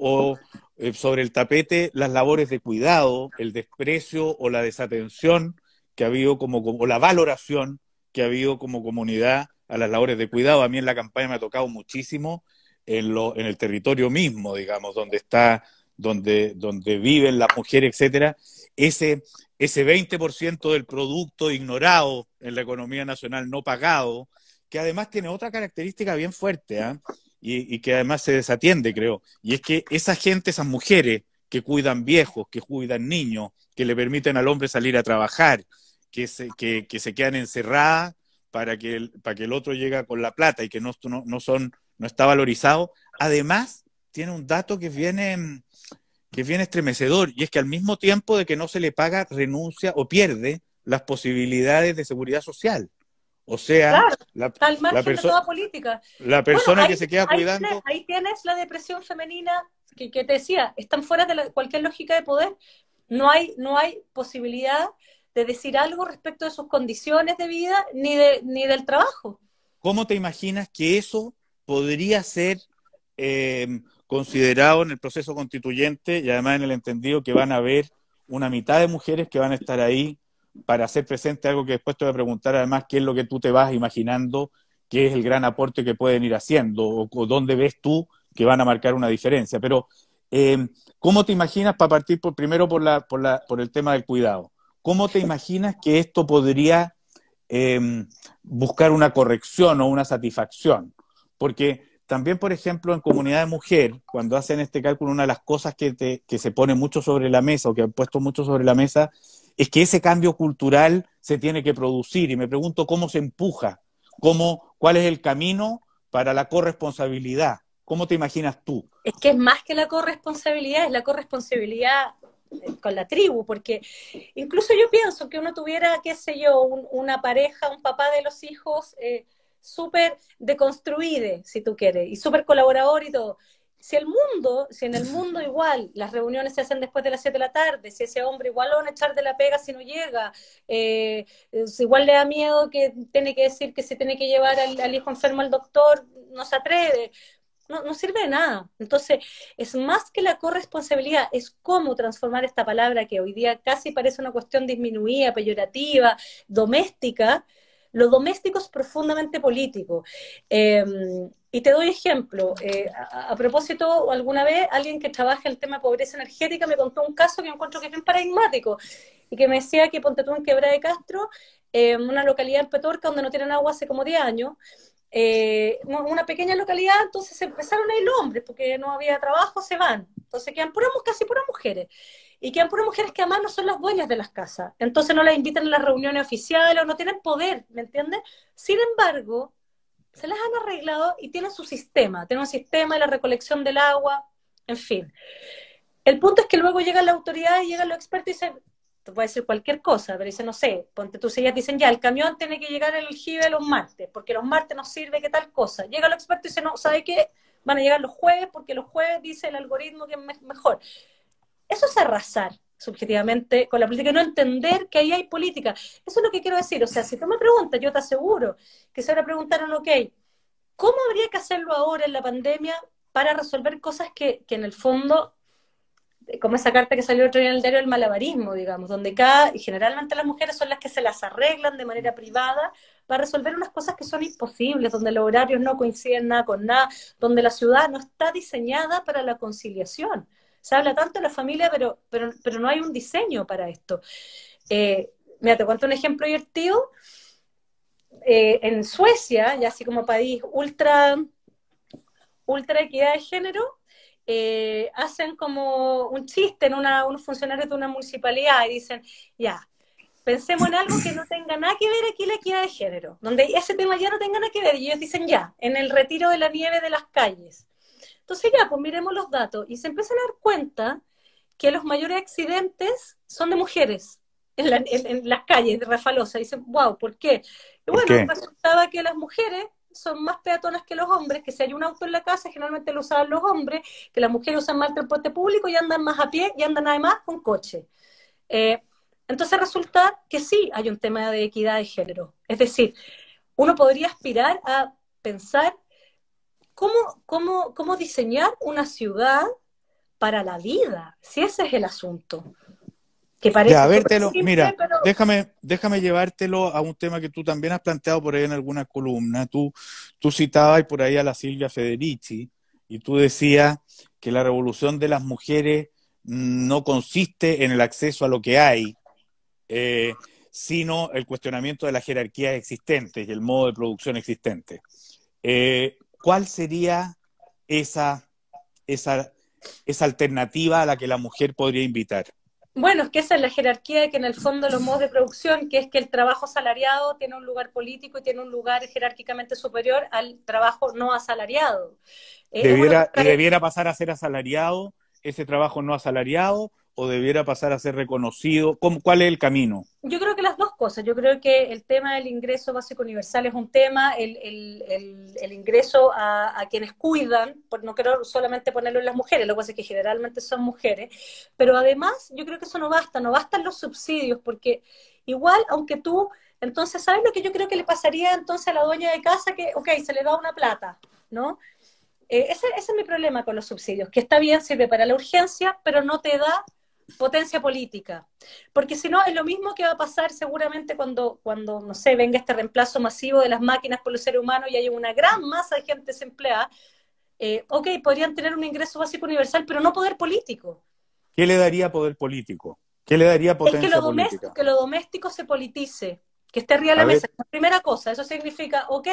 sobre el tapete las labores de cuidado, el desprecio o la desatención que ha habido o la valoración que ha habido como comunidad a las labores de cuidado. A mí en la campaña me ha tocado muchísimo en el territorio mismo, digamos, donde viven las mujeres, etcétera, ese 20% del producto ignorado en la economía nacional no pagado, que además tiene otra característica bien fuerte, ¿eh? Y que además se desatiende, creo, y es que esa gente, esas mujeres que cuidan viejos, que cuidan niños, que le permiten al hombre salir a trabajar, que se quedan encerradas para que el otro llegue con la plata y que no está valorizado. Además, tiene un dato que es bien estremecedor, y es que al mismo tiempo de que no se le paga, renuncia o pierde las posibilidades de seguridad social. O sea, Claro, está al margen de toda política. la Bueno, persona que se queda cuidando. ahí tienes la depresión femenina que te decía, están fuera de cualquier lógica de poder. No hay posibilidad de decir algo respecto de sus condiciones de vida ni del trabajo. ¿Cómo te imaginas que eso podría ser considerado en el proceso constituyente y además en el entendido que van a haber una mitad de mujeres que van a estar ahí para hacer presente algo que después te voy a preguntar además qué es lo que tú te vas imaginando, qué es el gran aporte que pueden ir haciendo o dónde ves tú que van a marcar una diferencia? Pero, ¿cómo te imaginas, para partir primero por el tema del cuidado, cómo te imaginas que esto podría buscar una corrección o una satisfacción? Porque también, por ejemplo, en comunidad de mujer, cuando hacen este cálculo, una de las cosas que se pone mucho sobre la mesa o que han puesto mucho sobre la mesa es que ese cambio cultural se tiene que producir. Y me pregunto cómo se empuja, cuál es el camino para la corresponsabilidad. ¿Cómo te imaginas tú? Es que es más que la corresponsabilidad, es la corresponsabilidad con la tribu, porque incluso yo pienso que uno tuviera, qué sé yo, una pareja, un papá de los hijos súper deconstruido, si tú quieres, y súper colaborador y todo. Si en el mundo igual las reuniones se hacen después de las 7 de la tarde, si ese hombre igual lo van a echar de la pega si no llega, igual le da miedo que tiene que decir que se tiene que llevar al hijo enfermo al doctor, no se atreve, no sirve de nada. Entonces, es más que la corresponsabilidad, es cómo transformar esta palabra que hoy día casi parece una cuestión disminuida, peyorativa, doméstica. Lo doméstico es profundamente político. Y te doy ejemplo. A propósito, alguna vez alguien que trabaja el tema de pobreza energética me contó un caso que encuentro que es bien paradigmático y que me decía que ponte tú en Quebrada de Castro, una localidad en Petorca donde no tienen agua hace como 10 años, una pequeña localidad, entonces se empezaron a ir los hombres, porque no había trabajo, se van. Entonces quedan casi puras mujeres. Y quedan puras mujeres que además no son las dueñas de las casas. Entonces no las invitan a las reuniones oficiales o no tienen poder, ¿me entiendes? Sin embargo, se las han arreglado y tienen un sistema de la recolección del agua, en fin. El punto es que luego llegan las autoridades, llegan los expertos y dicen, te puede decir cualquier cosa, pero dicen, no sé, ponte tú, si ellas dicen, ya, el camión tiene que llegar el aljibe los martes, porque los martes nos sirve que tal cosa. Llega el experto y dice, no, ¿sabe qué? Van a llegar los jueves, porque los jueves dice el algoritmo que es mejor. Eso es arrasar subjetivamente con la política y no entender que ahí hay política. Eso es lo que quiero decir. O sea, si tú me preguntas, yo te aseguro que se ahora preguntaron, ok, ¿cómo habría que hacerlo ahora en la pandemia para resolver cosas que en el fondo, como esa carta que salió otro día en el diario, el malabarismo, digamos, donde y generalmente las mujeres son las que se las arreglan de manera privada para resolver unas cosas que son imposibles, donde los horarios no coinciden nada con nada, donde la ciudad no está diseñada para la conciliación. Se habla tanto de la familia, pero no hay un diseño para esto. Mira, te cuento un ejemplo divertido. En Suecia, ya así como país ultra equidad de género, hacen como un chiste en unos funcionarios de una municipalidad y dicen, ya, pensemos en algo que no tenga nada que ver aquí la equidad de género, donde ese tema ya no tenga nada que ver, y ellos dicen ya, en el retiro de la nieve de las calles. Entonces ya, pues miremos los datos, y se empiezan a dar cuenta que los mayores accidentes son de mujeres en las calles de Refalosa. Y dicen, wow, ¿por qué? Y ¿Por bueno, qué? resultaba que las mujeres son más peatonas que los hombres, que si hay un auto en la casa, generalmente lo usaban los hombres, que las mujeres usan más el transporte público y andan más a pie y andan además con coche. Eh, entonces resulta que sí hay un tema de equidad de género. Es decir, uno podría aspirar a pensar cómo diseñar una ciudad para la vida, si ese es el asunto, que Ya, parece súper vértelo, simple, mira, pero déjame llevártelo a un tema que tú también has planteado por ahí en alguna columna. Tú citabas por ahí a la Silvia Federici y tú decías que la revolución de las mujeres no consiste en el acceso a lo que hay, eh, sino el cuestionamiento de las jerarquías existentes y el modo de producción existente. ¿Cuál sería esa, esa, esa alternativa a la que la mujer podría invitar? bueno, es que esa es la jerarquía de que en el fondo los modos de producción, que es que el trabajo asalariado tiene un lugar político y tiene un lugar jerárquicamente superior al trabajo no asalariado. Es una Debiera pasar a ser asalariado ese trabajo no asalariado o debiera pasar a ser reconocido? ¿Cuál es el camino? Yo creo que las dos cosas. Yo creo que el tema del ingreso básico universal es un tema, el ingreso a quienes cuidan, no quiero solamente ponerlo en las mujeres, lo que pasa es que generalmente son mujeres, pero además yo creo que eso no basta, no bastan los subsidios, porque igual, aunque tú, entonces, ¿sabes lo que yo creo que le pasaría entonces a la dueña de casa? Que, ok, se le da una plata, ¿no? Ese es mi problema con los subsidios, que está bien, sirve para la urgencia, pero no te da potencia política. Porque si no, es lo mismo que va a pasar seguramente cuando, no sé, venga este reemplazo masivo de las máquinas por los seres humanos y haya una gran masa de gente desempleada. Ok, podrían tener un ingreso básico universal, pero no poder político. ¿Qué le daría poder político? ¿Qué le daría Es potencia política? que lo doméstico se politice, que esté arriba de A la ver, mesa. La primera cosa, eso significa, ok,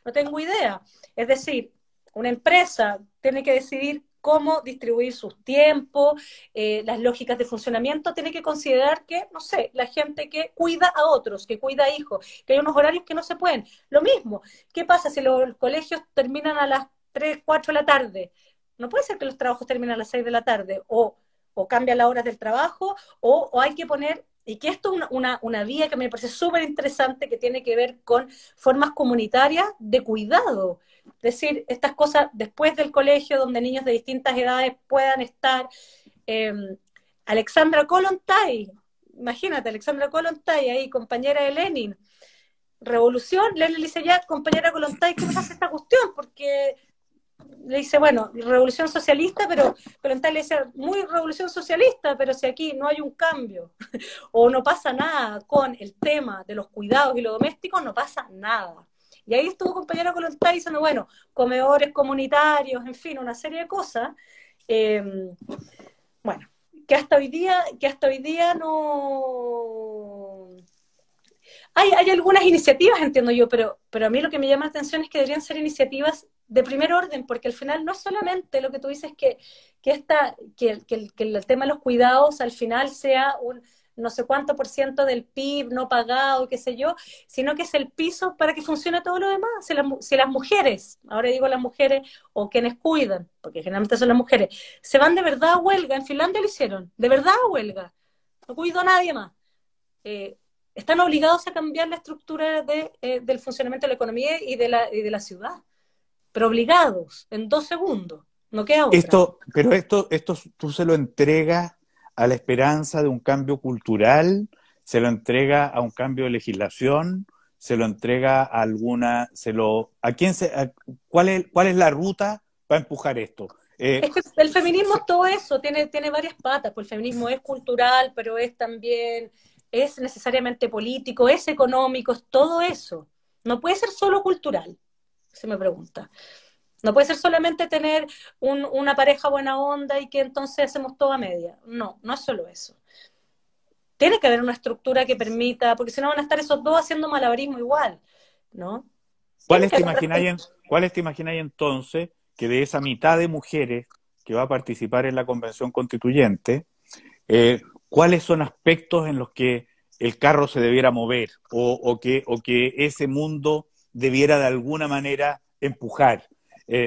no tengo idea. Es decir, una empresa tiene que decidir cómo distribuir sus tiempos, las lógicas de funcionamiento, tiene que considerar que, no sé, la gente que cuida a otros, que cuida a hijos, que hay unos horarios que no se pueden. Lo mismo, ¿qué pasa si los colegios terminan a las 3 4 de la tarde? No puede ser que los trabajos terminen a las 6 de la tarde, o cambian las horas del trabajo, o hay que poner, y que esto es una vía que me parece súper interesante, que tiene que ver con formas comunitarias de cuidado. Es decir, estas cosas después del colegio, donde niños de distintas edades puedan estar. Eh, Alexandra Kollontai, imagínate, Alexandra Kollontai ahí, compañera de Lenin, revolución, Lenin le dice ya, compañera Kollontai, ¿cómo se hace esta cuestión? Porque le dice, bueno, revolución socialista, pero Kollontai le dice, muy revolución socialista, pero si aquí no hay un cambio, o no pasa nada con el tema de los cuidados y lo doméstico, no pasa nada. Y ahí estuvo compañera Kollontai diciendo, bueno, comedores comunitarios, en fin, una serie de cosas. Eh, bueno, que hasta hoy día no. Hay algunas iniciativas, entiendo yo, pero a mí lo que me llama la atención es que deberían ser iniciativas de primer orden, porque al final no es solamente lo que tú dices que el tema de los cuidados al final sea un no sé cuánto por ciento del PIB no pagado, qué sé yo, sino que es el piso para que funcione todo lo demás. Si las mujeres, ahora digo las mujeres o quienes cuidan, porque generalmente son las mujeres, se van de verdad a huelga, en Finlandia lo hicieron, de verdad a huelga, no cuido a nadie más. Eh, Están obligados a cambiar la estructura del funcionamiento de la economía y de la ciudad, pero obligados, en 2 segundos, no queda otra. esto tú se lo entregas a la esperanza de un cambio cultural, se lo entrega a un cambio de legislación, se lo entrega a alguna, ¿a quién cuál es la ruta para empujar esto? Es que el feminismo es todo eso, tiene varias patas, pues el feminismo es cultural, pero es también, es necesariamente político, es económico, es todo eso. No puede ser solo cultural, se me pregunta. No puede ser solamente tener una pareja buena onda y que entonces hacemos todo a media. No, no es solo eso. Tiene que haber una estructura que permita, porque si no van a estar esos dos haciendo malabarismo igual, ¿no? Tiene ¿Cuáles que te haber imagináis, cuáles te imagináis entonces que de esa mitad de mujeres que va a participar en la convención constituyente, cuáles son aspectos en los que el carro se debiera mover o que ese mundo debiera de alguna manera empujar?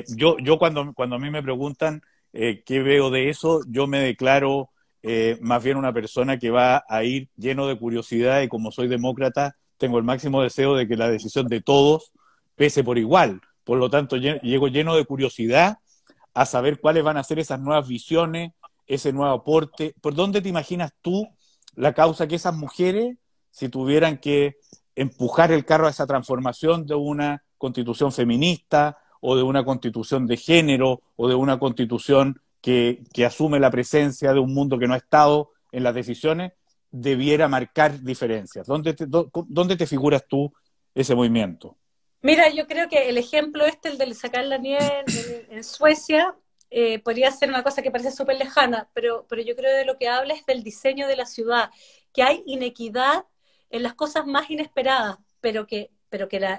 Yo cuando a mí me preguntan qué veo de eso, yo me declaro más bien una persona que va a ir lleno de curiosidad y como soy demócrata, tengo el máximo deseo de que la decisión de todos pese por igual. Por lo tanto, llego lleno de curiosidad a saber cuáles van a ser esas nuevas visiones, ese nuevo aporte. ¿Por dónde te imaginas tú la causa que esas mujeres, si tuvieran que empujar el carro a esa transformación de una constitución feminista o de una constitución de género o de una constitución que asume la presencia de un mundo que no ha estado en las decisiones, debiera marcar diferencias? ¿Dónde te figuras tú ese movimiento? Mira, yo creo que el ejemplo el de sacar la nieve en Suecia, podría ser una cosa que parece súper lejana, pero yo creo que de lo que habla es del diseño de la ciudad, que hay inequidad en las cosas más inesperadas, pero que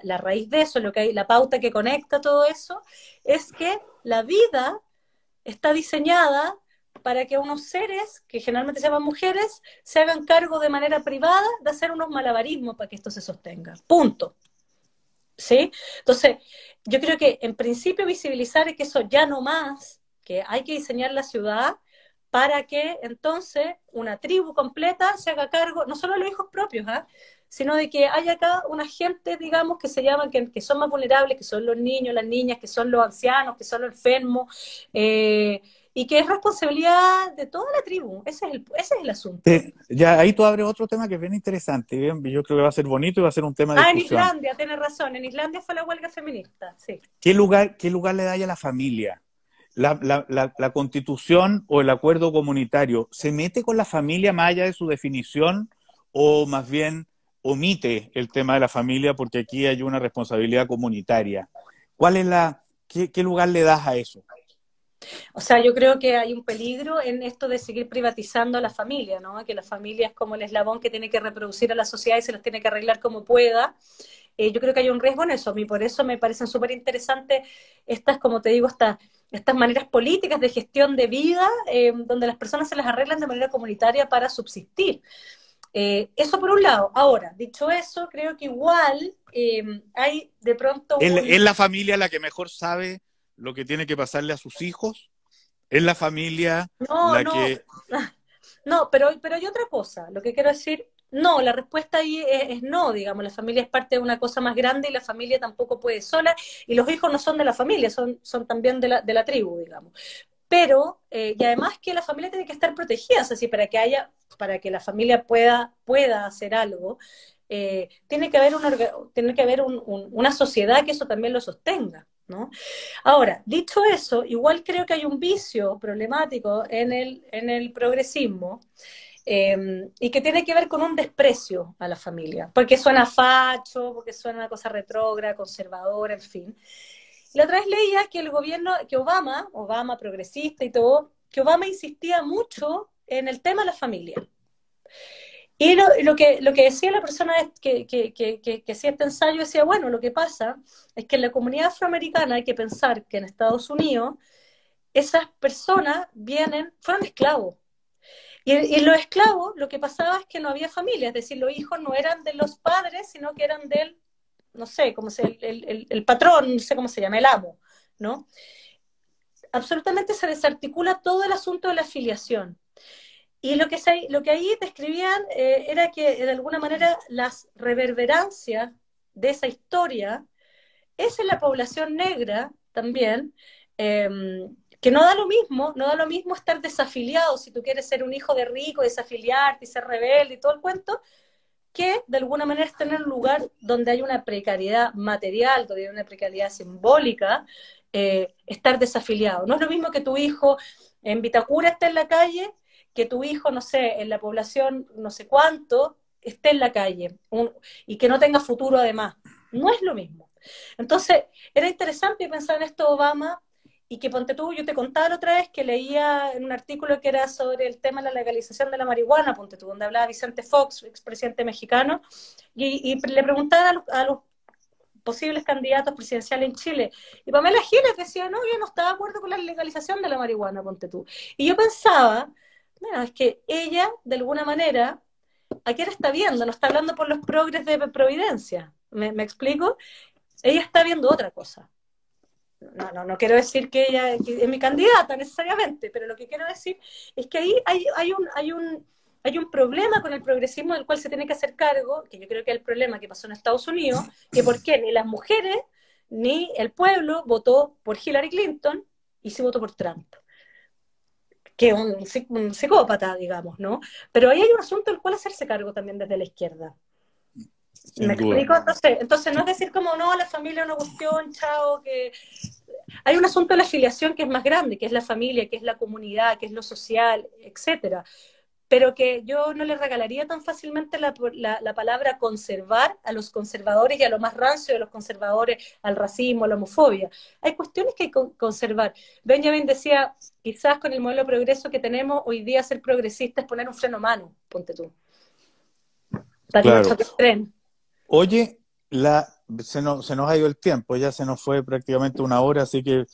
la raíz de eso, lo que hay, la pauta que conecta todo eso, es que la vida está diseñada para que unos seres, que generalmente se llaman mujeres, se hagan cargo de manera privada de hacer unos malabarismos para que esto se sostenga. Punto. ¿Sí? Entonces, yo creo que en principio visibilizar es que eso ya no más, que hay que diseñar la ciudad para que entonces una tribu completa se haga cargo, no solo de los hijos propios, ¿eh? Sino de que haya acá una gente, digamos, que se llaman, que son más vulnerables, que son los niños, las niñas, que son los ancianos, que son los enfermos, y que es responsabilidad de toda la tribu. Ese es el asunto. Ya ahí tú abres otro tema que es bien interesante, bien, yo creo que va a ser bonito y va a ser un tema de En discusión. Islandia, tienes razón, en Islandia fue la huelga feminista, sí. ¿Qué lugar le da a la familia? La constitución o el acuerdo comunitario, ¿se mete con la familia más allá de su definición o más bien omite el tema de la familia porque aquí hay una responsabilidad comunitaria? ¿Qué lugar le das a eso? O sea, yo creo que hay un peligro en esto de seguir privatizando a la familia, ¿no? Que la familia es como el eslabón que tiene que reproducir a la sociedad y se las tiene que arreglar como pueda. Yo creo que hay un riesgo en eso. A mí por eso me parecen súper interesantes estas, como te digo, estas maneras políticas de gestión de vida, donde las personas se las arreglan de manera comunitaria para subsistir. Eso por un lado. Ahora, dicho eso, creo que igual hay de pronto ¿Es la familia la que mejor sabe lo que tiene que pasarle a sus hijos? ¿Es la familia No, la no, que... no, pero hay otra cosa. Lo que quiero decir, no, la respuesta ahí es no, digamos, la familia es parte de una cosa más grande y la familia tampoco puede sola, y los hijos no son de la familia, son también de la tribu, digamos. Pero, y además que la familia tiene que estar protegida, o sea, si para que la familia pueda hacer algo, tiene que haber una sociedad que eso también lo sostenga, ¿no? Ahora, dicho eso, igual creo que hay un vicio problemático en el progresismo, y que tiene que ver con un desprecio a la familia, porque suena facho, porque suena una cosa retrógrada, conservadora, en fin. La otra vez leía que el gobierno, que Obama progresista y todo, que Obama insistía mucho en el tema de la familia. Y lo que decía la persona que hacía este ensayo, decía, bueno, lo que pasa es que en la comunidad afroamericana hay que pensar que en Estados Unidos esas personas fueron esclavos. Y los esclavos, lo que pasaba es que no había familia, es decir, los hijos no eran de los padres, sino que eran del, no sé, cómo se, el patrón, no sé cómo se llama, el amo, ¿no? Absolutamente se desarticula todo el asunto de la afiliación. Y lo que ahí describían era que de alguna manera las reverberancias de esa historia es en la población negra también, que no da lo mismo estar desafiliado si tú quieres ser un hijo de rico, desafiliarte y ser rebelde y todo el cuento, que de alguna manera estar en un lugar donde hay una precariedad material, donde hay una precariedad simbólica, estar desafiliado. No es lo mismo que tu hijo en Vitacura esté en la calle, que tu hijo, no sé, en la población no sé cuánto, esté en la calle y que no tenga futuro además. No es lo mismo. Entonces, era interesante pensar en esto de Obama y que ponte tú, yo te contaba la otra vez que leía en un artículo que era sobre el tema de la legalización de la marihuana, ponte tú, donde hablaba Vicente Fox, expresidente mexicano, y le preguntaban a los posibles candidatos presidenciales en Chile. Y Pamela Giles decía, no, yo no estaba de acuerdo con la legalización de la marihuana, ponte tú. Y yo pensaba, bueno, es que ella, de alguna manera, ¿a quién está viendo? No está hablando por los progres de Providencia. ¿Me explico? Ella está viendo otra cosa. No quiero decir que ella es mi candidata necesariamente, pero lo que quiero decir es que ahí hay un problema con el progresismo del cual se tiene que hacer cargo, que yo creo que es el problema que pasó en Estados Unidos, que por qué ni las mujeres ni el pueblo votó por Hillary Clinton y sí votó por Trump, que es un psicópata, digamos, ¿no? Pero ahí hay un asunto del cual hacerse cargo también desde la izquierda. ¿Me sin duda. explico? Entonces no es decir como, no, la familia es una cuestión, chao, que... Hay un asunto de la afiliación que es más grande, que es la familia, que es la comunidad, que es lo social, etcétera. Pero que yo no le regalaría tan fácilmente la palabra conservar a los conservadores y a lo más rancio de los conservadores, al racismo, a la homofobia. Hay cuestiones que hay que conservar. Benjamin decía, quizás con el modelo de progreso que tenemos hoy día, ser progresista es poner un freno a mano, ponte tú, para que no Claro. choque el tren. Oye, se nos ha ido el tiempo, ya se nos fue prácticamente una hora, así que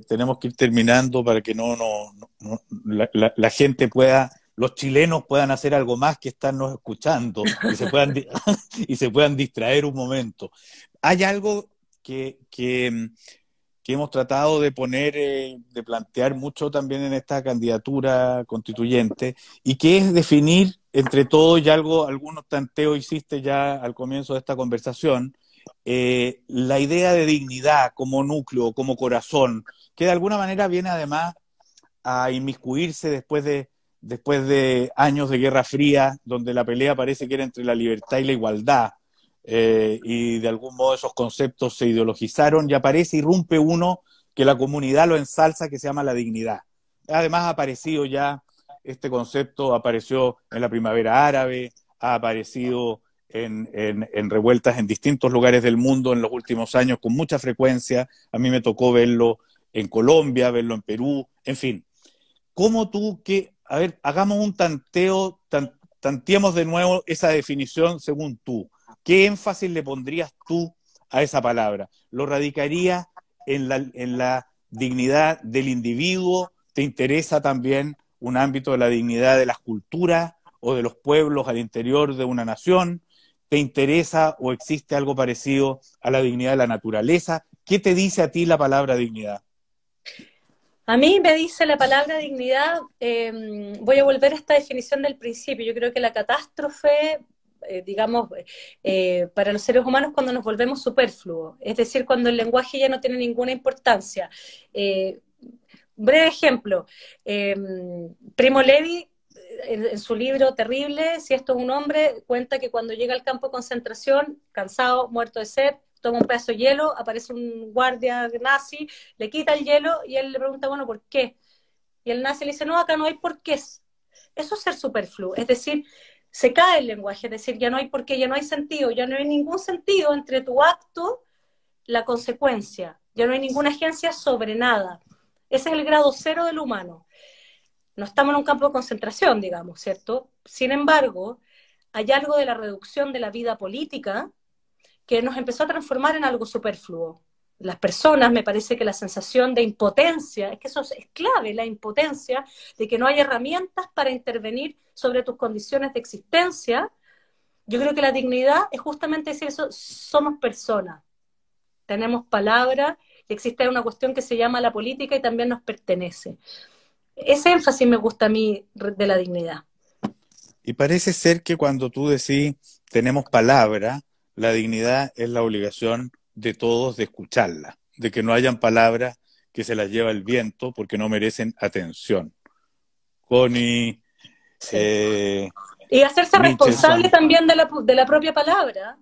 tenemos que ir terminando para que la gente pueda, los chilenos puedan hacer algo más que estarnos escuchando y y se puedan distraer un momento. Hay algo que hemos tratado de poner, de plantear mucho también en esta candidatura constituyente, y que es definir entre todos, y algunos tanteos hiciste ya al comienzo de esta conversación, la idea de dignidad como núcleo, como corazón, que de alguna manera viene además a inmiscuirse después de años de Guerra Fría, donde la pelea parece que era entre la libertad y la igualdad, y de algún modo esos conceptos se ideologizaron y aparece, irrumpe uno que la comunidad lo ensalza, que se llama la dignidad. Además ha aparecido ya, este concepto apareció en la primavera árabe, ha aparecido en revueltas en distintos lugares del mundo en los últimos años con mucha frecuencia. A mí me tocó verlo en Colombia, verlo en Perú, en fin. ¿Cómo tú, a ver, hagamos un tanteo, tanteemos de nuevo esa definición según tú? ¿Qué énfasis le pondrías tú a esa palabra? ¿Lo radicarías en la dignidad del individuo? ¿Te interesa también un ámbito de la dignidad de las culturas o de los pueblos al interior de una nación? ¿Te interesa o existe algo parecido a la dignidad de la naturaleza? ¿Qué te dice a ti la palabra dignidad? A mí me dice la palabra dignidad, voy a volver a esta definición del principio. Yo creo que la catástrofe, digamos, para los seres humanos cuando nos volvemos superfluos, es decir, cuando el lenguaje ya no tiene ninguna importancia. Breve ejemplo, Primo Levi, en su libro Terrible, Si esto es un hombre, cuenta que cuando llega al campo de concentración, cansado, muerto de sed, toma un pedazo de hielo, aparece un guardia nazi, le quita el hielo y él le pregunta, bueno, ¿por qué? Y el nazi le dice, no, acá no hay por qué. Eso es ser superfluo, es decir, se cae el lenguaje, es decir, ya no hay por qué, ya no hay sentido, ya no hay ningún sentido entre tu acto, la consecuencia, ya no hay ninguna agencia sobre nada. Ese es el grado cero del humano. No estamos en un campo de concentración, digamos, ¿cierto? Sin embargo, hay algo de la reducción de la vida política que nos empezó a transformar en algo superfluo. Las personas, me parece que la sensación de impotencia, es que eso es clave, la impotencia de que no hay herramientas para intervenir sobre tus condiciones de existencia. Yo creo que la dignidad es justamente decir eso, somos personas, tenemos palabra y existe una cuestión que se llama la política y también nos pertenece. Ese énfasis me gusta a mí de la dignidad. Y parece ser que cuando tú decís tenemos palabra, la dignidad es la obligación de todos de escucharla, de que no hayan palabras que se las lleva el viento porque no merecen atención. Connie, Sí. Y hacerse responsable Michelson, también de la propia palabra.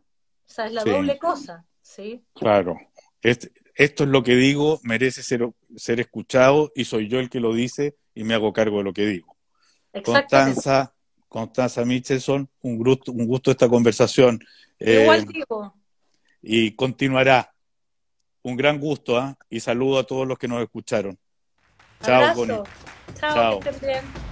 O sea, es la sí, doble cosa, ¿sí? claro. Esto es lo que digo, merece ser escuchado y soy yo el que lo dice y me hago cargo de lo que digo. Exactamente. Constanza Michelson, un gusto esta conversación. Igual digo, Y continuará. Un gran gusto, ¿eh? Y saludo a todos los que nos escucharon. Chao, Connie. abrazo. Chao, que Chao. estén bien.